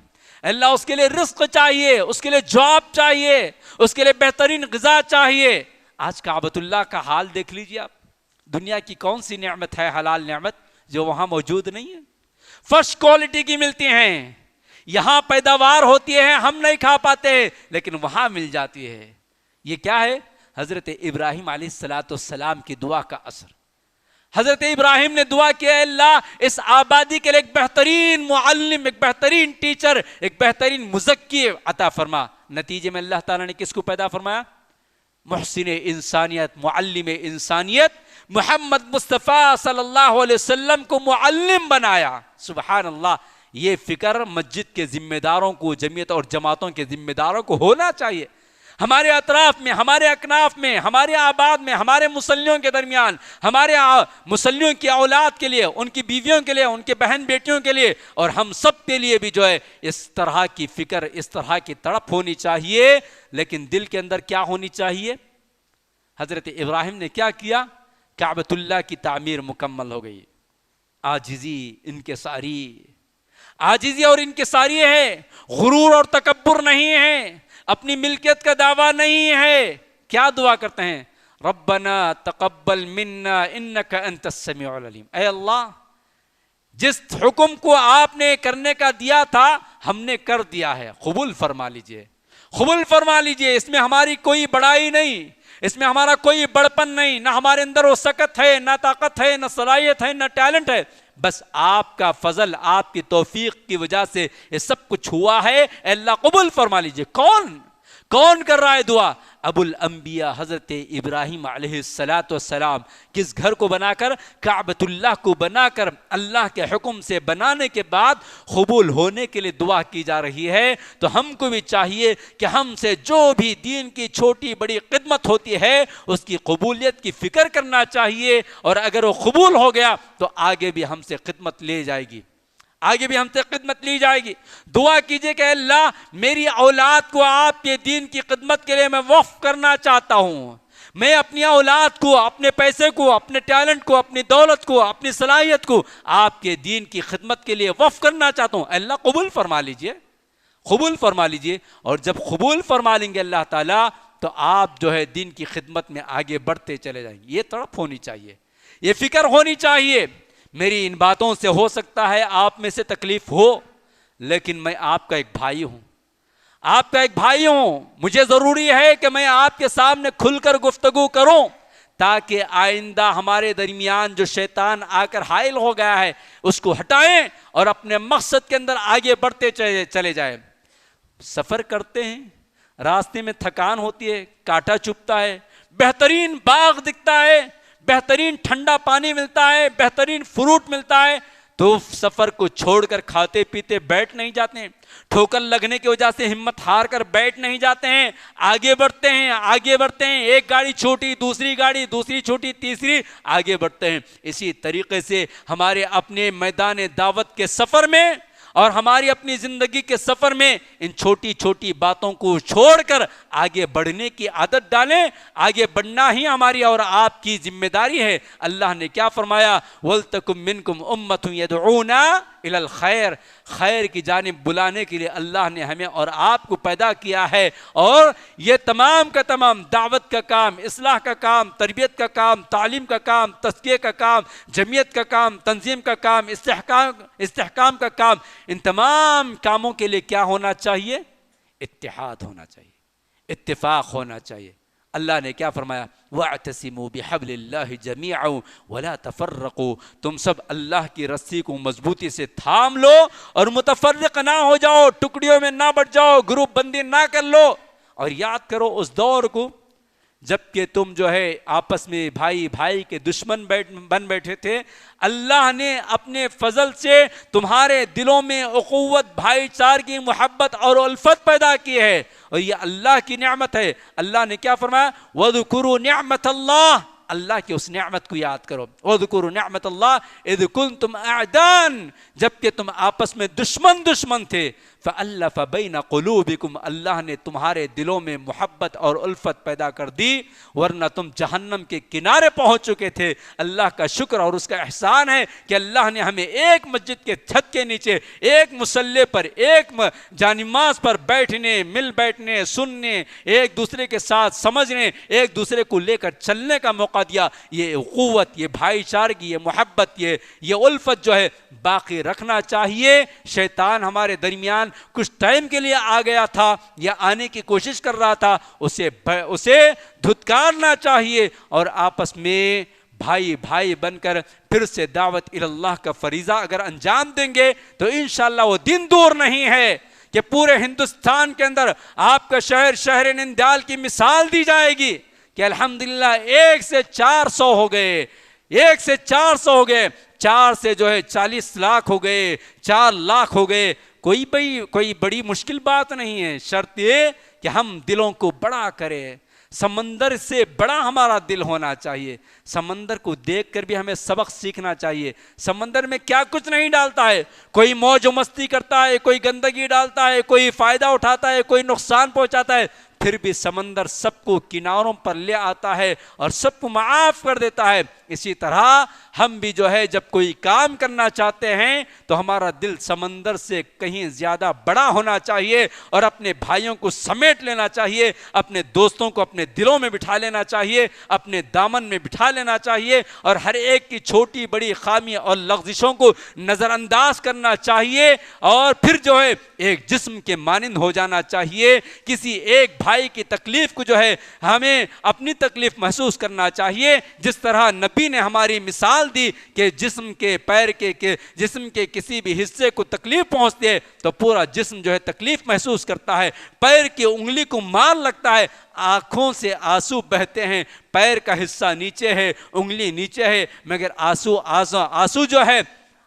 اللہ اس کے لیے رزق چاہیے، اس کے لیے جاب چاہیے، اس کے لیے بہترین غذا چاہیے. آج کعبۃ اللہ کا حال دیکھ لیجیے آپ. دنیا کی کون سی نعمت ہے، حلال نعمت، جو وہاں موجود نہیں ہے؟ فرسٹ کوالٹی کی ملتی ہیں، یہاں پیداوار ہوتی ہے، ہم نہیں کھا پاتے لیکن وہاں مل جاتی ہے. یہ کیا ہے؟ حضرت ابراہیم علیہ السلام کی دعا کا اثر. حضرت ابراہیم نے دعا کیا، اللہ اس آبادی کے لیے ایک بہترین معلم، ایک بہترین ٹیچر، ایک بہترین مزکی عطا فرما. نتیجے میں اللہ تعالیٰ نے کس کو پیدا فرمایا؟ محسن انسانیت، معلم انسانیت، محمد مصطفیٰ صلی اللہ علیہ وسلم کو معلم بنایا. سبحان اللہ. یہ فکر مسجد کے ذمہ داروں کو، جمعیت اور جماعتوں کے ذمہ داروں کو ہونا چاہیے. ہمارے اطراف میں، ہمارے اکناف میں، ہمارے آباد میں، ہمارے مسلیوں کے درمیان، ہمارے مسلیوں کی اولاد کے لیے، ان کی بیویوں کے لیے، ان کے بہن بیٹیوں کے لیے، اور ہم سب کے لیے بھی جو ہے اس طرح کی فکر، اس طرح کی تڑپ ہونی چاہیے. لیکن دل کے اندر کیا ہونی چاہیے؟ حضرت ابراہیم نے کیا کیا؟ کعبۃ اللہ کی تعمیر مکمل ہو گئی. عاجزی انکساری، عاجزی اور انکساری ہے، غرور اور تکبر نہیں ہے، اپنی ملکیت کا دعویٰ نہیں ہے. کیا دعا کرتے ہیں؟ ربنا تقبل منا انک انت السمیع العلیم. اے اللہ جس حکم کو آپ نے کرنے کا دیا تھا ہم نے کر دیا ہے، قبول فرما لیجئے، قبول فرما لیجئے. اس میں ہماری کوئی بڑائی نہیں، اس میں ہمارا کوئی بڑپن نہیں، نہ ہمارے اندر وہ سکت ہے، نہ طاقت ہے، نہ صلاحیت ہے، نہ ٹیلنٹ ہے. بس آپ کا فضل، آپ کی توفیق کی وجہ سے یہ سب کچھ ہوا ہے. اے اللہ قبول فرما لیجئے. کون کر رہا ہے دعا؟ ابو الانبیاء حضرت ابراہیم علیہ السلام. کس گھر کو بنا کر؟ کعبۃ اللہ کو بنا کر، اللہ کے حکم سے بنانے کے بعد قبول ہونے کے لیے دعا کی جا رہی ہے. تو ہم کو بھی چاہیے کہ ہم سے جو بھی دین کی چھوٹی بڑی خدمت ہوتی ہے اس کی قبولیت کی فکر کرنا چاہیے. اور اگر وہ قبول ہو گیا تو آگے بھی ہم سے خدمت لے جائے گی، آگے بھی ہم سے خدمت لی جائے گی. دعا کیجئے کہ اللہ میری اولاد کو آپ کے دین کی خدمت کے لیے میں وقف کرنا چاہتا ہوں. میں اپنی اولاد کو، اپنے پیسے کو، اپنے ٹیلنٹ کو، اپنی دولت کو، اپنی صلاحیت کو آپ کے دین کی خدمت کے لیے وقف کرنا چاہتا ہوں. اللہ قبول فرما لیجئے، قبول فرما لیجئے. اور جب قبول فرما لیں گے اللہ تعالیٰ تو آپ جو ہے دین کی خدمت میں آگے بڑھتے چلے جائیں گے. یہ تڑپ ہونی چاہیے، یہ فکر ہونی چاہیے. میری ان باتوں سے ہو سکتا ہے آپ میں سے تکلیف ہو، لیکن میں آپ کا ایک بھائی ہوں، آپ کا ایک بھائی ہوں. مجھے ضروری ہے کہ میں آپ کے سامنے کھل کر گفتگو کروں تاکہ آئندہ ہمارے درمیان جو شیطان آ کر حائل ہو گیا ہے اس کو ہٹائیں اور اپنے مقصد کے اندر آگے بڑھتے چلے جائیں. سفر کرتے ہیں، راستے میں تھکان ہوتی ہے، کانٹا چبھتا ہے، بہترین باغ دکھتا ہے، بہترین ٹھنڈا پانی ملتا ہے، بہترین فروٹ ملتا ہے، تو سفر کو چھوڑ کر کھاتے پیتے بیٹھ نہیں جاتے ہیں. ٹھوکر لگنے کی وجہ سے ہمت ہار کر بیٹھ نہیں جاتے ہیں، آگے بڑھتے ہیں، آگے بڑھتے ہیں. ایک گاڑی چھوٹی، دوسری گاڑی، دوسری چھوٹی، تیسری، آگے بڑھتے ہیں. اسی طریقے سے ہمارے اپنے میدان دعوت کے سفر میں اور ہماری اپنی زندگی کے سفر میں ان چھوٹی چھوٹی باتوں کو چھوڑ کر آگے بڑھنے کی عادت ڈالیں. آگے بڑھنا ہی ہماری اور آپ کی ذمہ داری ہے. اللہ نے کیا فرمایا؟ وَلْتَكُمْ مِنْكُمْ أُمَّةٌ يَدْعُونَ إِلَى الْخَيْرِ. خیر کی جانب بلانے کے لیے اللہ نے ہمیں اور آپ کو پیدا کیا ہے. اور یہ تمام کا تمام دعوت کا کام، اصلاح کا کام، تربیت کا کام، تعلیم کا کام، تزکیہ کا کام، جمعیت کا کام، تنظیم کا کام، استحکام کا کام، ان تمام کاموں کے لیے کیا ہونا چاہیے؟ اتحاد ہونا چاہیے، اتفاق ہونا چاہیے. اللہ نے کیا فرمایا؟ وَاعْتَصِمُوا بِحَبْلِ اللَّهِ جَمِيعًا وَلَا تَفَرَّقُوا. تم سب اللہ کی رسی کو مضبوطی سے تھام لو اور متفرق نہ ہو جاؤ، ٹکڑیوں میں نہ بٹ جاؤ، گروپ بندی نہ کر لو. اور یاد کرو اس دور کو جبکہ تم جو ہے آپس میں بھائی بھائی کے دشمن بن بیٹھے تھے، اللہ نے اپنے فضل سے تمہارے دلوں میں اخوت، بھائی چارگی، محبت اور الفت پیدا کی ہے، اور یہ اللہ کی نعمت ہے۔ اللہ نے کیا فرمایا؟ وَاذْكُرُوا نِعْمَةَ اللَّهِ، اللہ کی اس نعمت کو یاد کرو۔ وَاذْكُرُوا نِعْمَةَ اللَّهِ اِذْ كُنْتُمْ أَعْدَاءً، جبکہ تم آپس میں دشمن تھے، فَأَلَّفَ بَيْنَ قُلُوبِكُمْ، اللہ نے تمہارے دلوں میں محبت اور الفت پیدا کر دی، ورنہ تم جہنم کے کنارے پہنچ چکے تھے۔ اللہ کا شکر اور اس کا احسان ہے کہ اللہ نے ہمیں ایک مسجد کے چھت کے نیچے، ایک مصلی پر، ایک جانماز پر بیٹھنے، مل بیٹھنے، سننے، ایک دوسرے کے ساتھ سمجھنے، ایک دوسرے کو لے کر چلنے کا موقع دیا۔ یہ اخوت، یہ بھائی چارگی، یہ محبت، یہ الفت جو ہے باقی رکھنا چاہیے۔ شیطان ہمارے درمیان کچھ ٹائم کے لیے آ گیا تھا یا آنے کی کوشش کر رہا تھا، اسے دھتکارنا چاہیے، اور آپس میں بھائی بھائی بن کر پھر سے دعوت اللہ کا فریضہ اگر انجام دیں گے تو انشاءاللہ وہ دن دور نہیں ہے کہ پورے ہندوستان کے اندر آپ کا شہر نندیال کی مثال دی جائے گی کہ الحمدللہ 1 سے 400 ہو گئے، 1 سے 400 ہو گئے، 4 سے جو ہے 40 لاکھ ہو گئے، 4 لاکھ ہو گئے۔ کوئی بڑی مشکل بات نہیں ہے، شرط یہ کہ ہم دلوں کو بڑا کریں۔ سمندر سے بڑا ہمارا دل ہونا چاہیے۔ سمندر کو دیکھ کر بھی ہمیں سبق سیکھنا چاہیے۔ سمندر میں کیا کچھ نہیں ڈالتا ہے، کوئی موج و مستی کرتا ہے، کوئی گندگی ڈالتا ہے، کوئی فائدہ اٹھاتا ہے، کوئی نقصان پہنچاتا ہے، پھر بھی سمندر سب کو کناروں پر لے آتا ہے اور سب کو معاف کر دیتا ہے۔ اسی طرح ہم بھی جو ہے جب کوئی کام کرنا چاہتے ہیں تو ہمارا دل سمندر سے کہیں زیادہ بڑا ہونا چاہیے، اور اپنے بھائیوں کو سمیٹ لینا چاہیے، اپنے دوستوں کو اپنے دلوں میں بٹھا لینا چاہیے، اپنے دامن میں بٹھا لینا چاہیے، اور ہر ایک کی چھوٹی بڑی خامی اور لغزشوں کو نظر انداز کرنا چاہیے، اور پھر جو ہے ایک جسم کے مانند ہو جانا چاہیے۔ کسی ایک بھائی کی تکلیف کو جو ہے ہمیں اپنی تکلیف محسوس کرنا چاہیے، جس طرح نبی نے ہماری مثال دی کہ جسم کے پیر کے جسم کے کسی بھی حصے کو تکلیف پہنچتی ہے تو پورا جسم جو ہے تکلیف محسوس کرتا ہے۔ پیر کی انگلی کو مار لگتا ہے، آنکھوں سے آنسو بہتے ہیں، پیر کا حصہ نیچے ہے، انگلی نیچے ہے، مگر آنسو جو ہے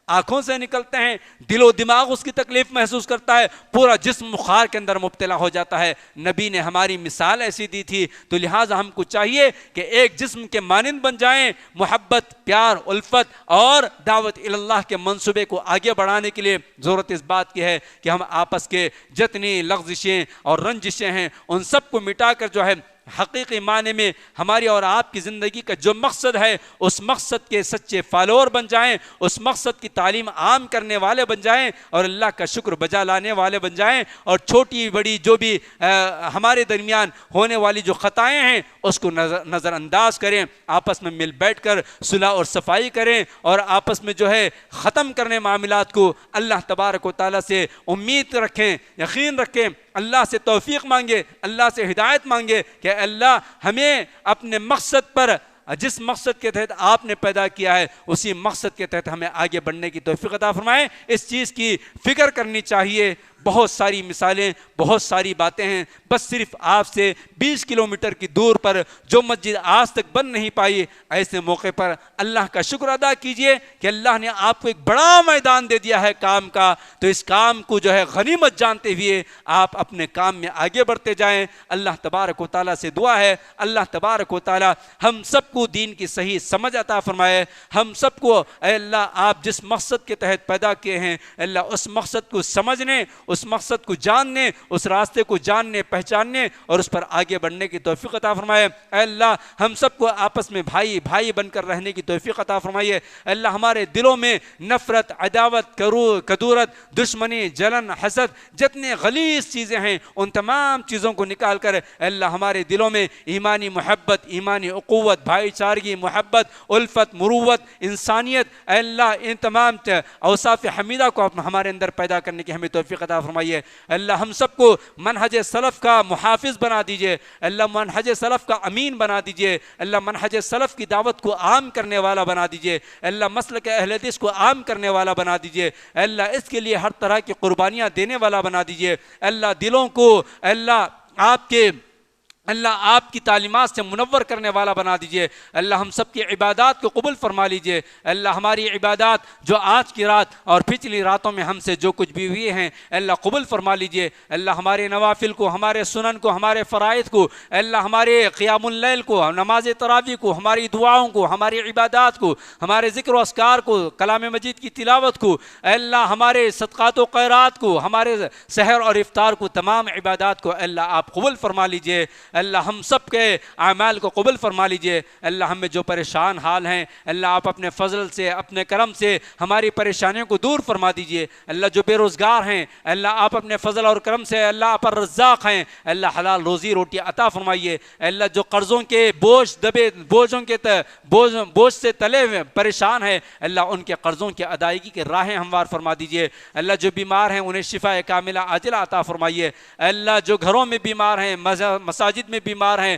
آنکھوں سے نکلتے ہیں، دل و دماغ اس کی تکلیف محسوس کرتا ہے، پورا جسم بخار کے اندر مبتلا ہو جاتا ہے۔ نبی نے ہماری مثال ایسی دی تھی، تو لہٰذا ہم کو چاہیے کہ ایک جسم کے مانند بن جائیں۔ محبت، پیار، الفت اور دعوت اللہ کے منصوبے کو آگے بڑھانے کے لیے ضرورت اس بات کی ہے کہ ہم آپس کے جتنی لغزشیں اور رنجشیں ہیں ان سب کو مٹا کر جو ہے حقیقی معنی میں ہماری اور آپ کی زندگی کا جو مقصد ہے اس مقصد کے سچے فالوور بن جائیں، اس مقصد کی تعلیم عام کرنے والے بن جائیں، اور اللہ کا شکر بجا لانے والے بن جائیں، اور چھوٹی بڑی جو بھی ہمارے درمیان ہونے والی جو خطائیں ہیں اس کو نظر انداز کریں، آپس میں مل بیٹھ کر صلح اور صفائی کریں، اور آپس میں جو ہے ختم کرنے معاملات کو اللہ تبارک و تعالیٰ سے امید رکھیں، یقین رکھیں، اللہ سے توفیق مانگے، اللہ سے ہدایت مانگے کہ اللہ ہمیں اپنے مقصد پر، جس مقصد کے تحت آپ نے پیدا کیا ہے اسی مقصد کے تحت ہمیں آگے بڑھنے کی توفیق عطا فرمائے۔ اس چیز کی فکر کرنی چاہیے۔ بہت ساری مثالیں، بہت ساری باتیں ہیں، بس صرف آپ سے 20 کلومیٹر کی دور پر جو مسجد آج تک بن نہیں پائی، ایسے موقع پر اللہ کا شکر ادا کیجئے کہ اللہ نے آپ کو ایک بڑا میدان دے دیا ہے کام کا، تو اس کام کو جو ہے غنیمت جانتے ہوئے آپ اپنے کام میں آگے بڑھتے جائیں۔ اللہ تبارک و تعالیٰ سے دعا ہے اللہ تبارک و تعالیٰ ہم سب کو دین کی صحیح سمجھ عطا فرمائے، ہم سب کو اے اللہ آپ جس مقصد کے تحت پیدا کیے ہیں اللہ اس مقصد کو سمجھنے، اس مقصد کو جاننے، اس راستے کو جاننے پہچاننے اور اس پر آگے بڑھنے کی توفیق عطا فرمائے۔ اے اللہ ہم سب کو آپس میں بھائی بھائی بن کر رہنے کی توفیق عطا فرمائیے۔ اے اللہ ہمارے دلوں میں نفرت، عداوت، کدورت، دشمنی، جلن، حسد، جتنے غلیظ چیزیں ہیں ان تمام چیزوں کو نکال کر اے اللہ ہمارے دلوں میں ایمانی محبت، ایمانی اخوت، بھائی چارگی، محبت، الفت، مروت، انسانیت، اے اللہ ان تمام اوصاف حمیدہ کو ہمارے اندر پیدا کرنے کی ہمیں توفیق عطا فرمائیے۔ اللہ ہم سب کو منہج سلف کا محافظ بنا دیجئے، اللہ منہج سلف کا امین بنا دیجئے، اللہ منہج سلف کی دعوت کو عام کرنے والا بنا دیجئے، اللہ مسلک اہل حدیث کو عام کرنے والا بنا دیجئے، اللہ اس کے لیے ہر طرح کی قربانیاں دینے والا بنا دیجئے، اللہ دلوں کو اللہ آپ کے اللہ آپ کی تعلیمات سے منور کرنے والا بنا دیجئے۔ اللہ ہم سب کی عبادات کو قبول فرما لیجئے۔ اللہ ہماری عبادات جو آج کی رات اور پچھلی راتوں میں ہم سے جو کچھ بھی ہوئے ہیں اللہ قبول فرما لیجئے۔ اللہ ہمارے نوافل کو، ہمارے سنن کو، ہمارے فرائض کو، اللہ ہمارے قیام اللیل کو، نماز تراویح کو، ہماری دعاؤں کو، ہماری عبادات کو، ہمارے ذکر و اذکار کو، کلام مجید کی تلاوت کو، اللہ ہمارے صدقات و خیرات کو، ہمارے سحر اور افطار کو، تمام عبادات کو اللہ آپ قبول فرما لیجئے۔ اللہ ہم سب کے اعمال کو قبول فرما لیجئے۔ اللہ ہم میں جو پریشان حال ہیں اللہ آپ اپنے فضل سے، اپنے کرم سے ہماری پریشانیوں کو دور فرما دیجئے۔ اللہ جو بے روزگار ہیں اللہ آپ اپنے فضل اور کرم سے اللہ آپ پر رزاق ہیں، اللہ حلال روزی روٹی عطا فرمائیے۔ اللہ جو قرضوں کے بوجھ سے تلے ہوئے پریشان ہیں اللہ ان کے قرضوں کی ادائیگی کے راہیں ہموار فرما دیجئے۔ اللہ جو بیمار ہیں انہیں شفا کاملہ عاجلہ عطا فرمائیے۔ اللہ جو گھروں میں بیمار ہیں، مساجد میں بیمار ہیں،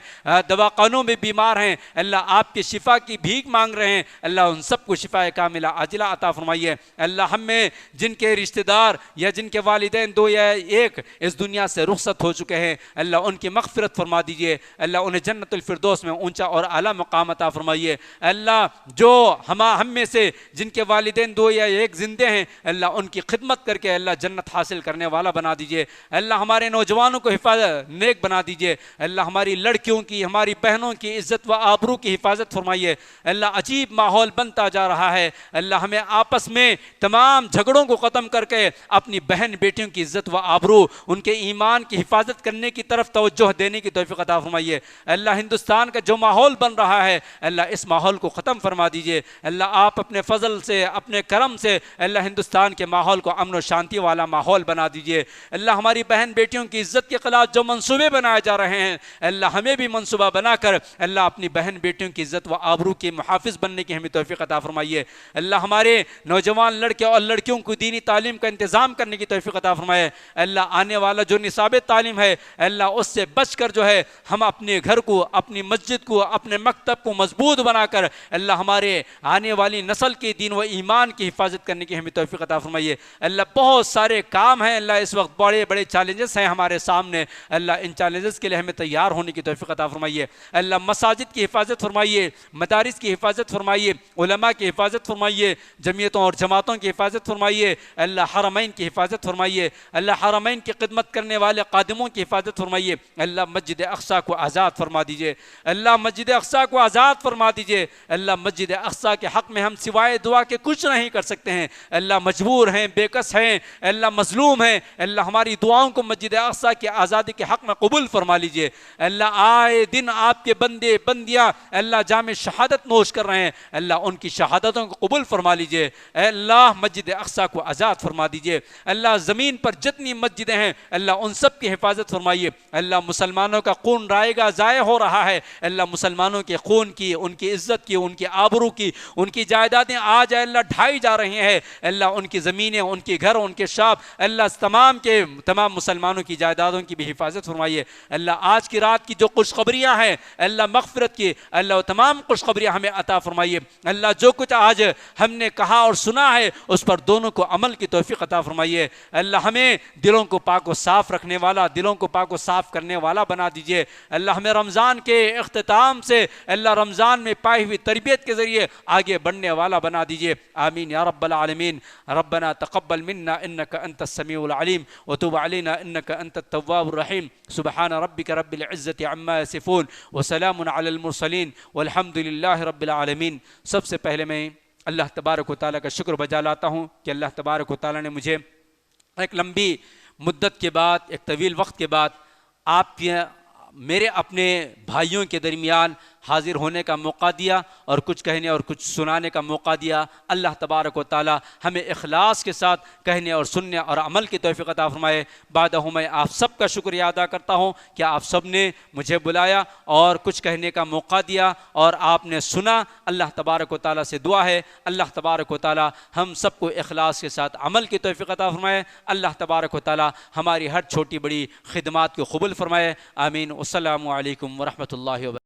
دواخانوں میں بیمار ہیں، اللہ آپ کے شفا کی بھیک مانگ رہے ہیں، اللہ ان سب کو شفا کاملہ عاجلہ عطا فرمائیے۔ اللہ ہم میں جن کے رشتہ دار یا جن کے والدین دو یا ایک اس دنیا سے رخصت ہو چکے ہیں اللہ ان کی مغفرت فرما دیجئے۔ اللہ انہیں جنت الفردوس میں اونچا اور اعلیٰ مقام عطا فرمائیے۔ اللہ جو ہم میں سے جن کے والدین دو یا ایک زندے ہیں اللہ ان کی خدمت کر کے اللہ جنت حاصل کرنے والا بنا دیجئے۔ اللہ ہمارے نوجوانوں کو حفاظت نیک بنا دیجئے۔ اللہ ہماری لڑکیوں کی، ہماری بہنوں کی عزت و آبرو کی حفاظت فرمائیے۔ اللہ عجیب ماحول بنتا جا رہا ہے، اللہ ہمیں آپس میں تمام جھگڑوں کو ختم کر کے اپنی بہن بیٹیوں کی عزت و آبرو، ان کے ایمان کی حفاظت کرنے کی طرف توجہ دینے کی توفیق عطا فرمائیے۔ اللہ ہندوستان کا جو ماحول بن رہا ہے اللہ اس ماحول کو ختم فرما دیجئے۔ اللہ آپ اپنے فضل سے، اپنے کرم سے اللہ ہندوستان کے ماحول کو امن و شانتی والا ماحول بنا دیجئے۔ اللہ ہماری بہن بیٹیوں کی عزت کے خلاف جو منصوبے بنائے جا رہے ہیں اللہ ہمیں بھی منصوبہ بنا کر اللہ اپنی بہن بیٹیوں کی عزت و آبرو کے محافظ بننے کی ہمیں توفیق عطا فرمائیے۔ اللہ ہمارے نوجوان لڑکے اور لڑکیوں کو دینی تعلیم کا انتظام کرنے کی توفیق عطا فرمائے۔ اللہ آنے والا جو نصاب تعلیم ہے اللہ اس سے بچ کر جو ہے ہم اپنے گھر کو، اپنی مسجد کو، اپنے مکتب کو مضبوط بنا کر اللہ ہمارے آنے والی نسل کے دین و ایمان کی حفاظت کرنے کی ہمیں توفیق عطا فرمائیے۔ اللہ بہت سارے کام ہیں اللہ اس وقت بڑے بڑے چیلنجز ہیں ہمارے سامنے، اللہ ان چیلنجز کے لیے ہمیں تیار ہونے کی توفیق عطا فرمائیے۔ اللہ مساجد کی حفاظت فرمائیے، مدارس کی حفاظت فرمائیے، علماء کی حفاظت فرمائیے، جمعیتوں اور جماعتوں کی حفاظت فرمائیے۔ اللہ حرمین کی حفاظت فرمائیے، اللہ حرمین کی خدمت کرنے والے قادموں کی حفاظت فرمائیے۔ اللہ مسجد اقصیٰ کو آزاد فرما دیجئے، اللہ مسجد اقصیٰ کو آزاد فرما دیجئے۔ اللہ مسجد اقصیٰ کے حق میں ہم سوائے دعا کے کچھ نہیں کر سکتے ہیں، اللہ مجبور ہیں، بے کس ہیں، اللہ مظلوم ہیں، اللہ ہماری دعاؤں کو مسجد اقصیٰ کی آزادی کے حق میں قبول فرما لیجئے۔ اللہ آئے دن آپ کے بندے بندیاں اللہ جام شہادت نوش کر رہے ہیں، اللہ ان کی شہادتوں کو قبول فرما لیجئے۔ اے اللہ مسجد اقصیٰ کو آزاد فرما دیجئے۔ اللہ زمین پر جتنی مسجدیں ہیں اللہ ان سب کی حفاظت فرمائیے۔ اللہ مسلمانوں کا خون رائے گا ضائع ہو رہا ہے، اللہ مسلمانوں کے خون کی، ان کی عزت کی، ان کی آبرو کی، ان کی جائیدادیں آج اللہ ڈھائی جا رہی ہیں، اللہ ان کی زمینیں، ان کے گھر، ان کے شاپ اللہ تمام مسلمانوں کی جائیدادوں کی بھی حفاظت فرمائیے۔ اللہ آج کی رات کی جو خوشخبریاں ہیں اللہ مغفرت کی اللہ وہ تمام خوشخبریاں ہمیں عطا فرمائیے۔ اللہ جو کچھ آج ہم نے کہا اور سنا ہے اس پر دونوں کو عمل کی توفیق عطا فرمائیے۔ اللہ ہمیں دلوں کو پاک و صاف رکھنے والا، دلوں کو پاک و صاف کرنے والا بنا دیجئے۔ اللہ ہمیں رمضان کے اختتام سے اللہ رمضان میں پائی ہوئی تربیت کے ذریعے آگے بڑھنے والا بنا دیجئے۔ آمین یا رب العالمین۔ ربنا تقبل منا انك انت السميع العليم وتب علينا انك انت التواب الرحيم سبحان ربك رب العزة عما يصفون وسلام على المرسلين والحمد لله رب العالمين۔ سب سے پہلے میں اللہ تبارک و تعالیٰ کا شکر بجا لاتا ہوں کہ اللہ تبارک و تعالیٰ نے مجھے ایک لمبی مدت کے بعد، ایک طویل وقت کے بعد میرے اپنے بھائیوں کے درمیان حاضر ہونے کا موقع دیا اور کچھ کہنے اور کچھ سنانے کا موقع دیا۔ اللہ تبارک و تعالی ہمیں اخلاص کے ساتھ کہنے اور سننے اور عمل کی توفیق عطا فرمائے۔ بعدہ میں آپ سب کا شکریہ ادا کرتا ہوں کہ آپ سب نے مجھے بلایا اور کچھ کہنے کا موقع دیا اور آپ نے سنا۔ اللہ تبارک و تعالی سے دعا ہے اللہ تبارک و تعالی ہم سب کو اخلاص کے ساتھ عمل کی توفیق عطا فرمائے۔ اللہ تبارک و تعالی ہماری ہر چھوٹی بڑی خدمات کو قبول فرمائے۔ آمین۔ السلام علیکم ورحمۃ اللہ وبرکاتہ۔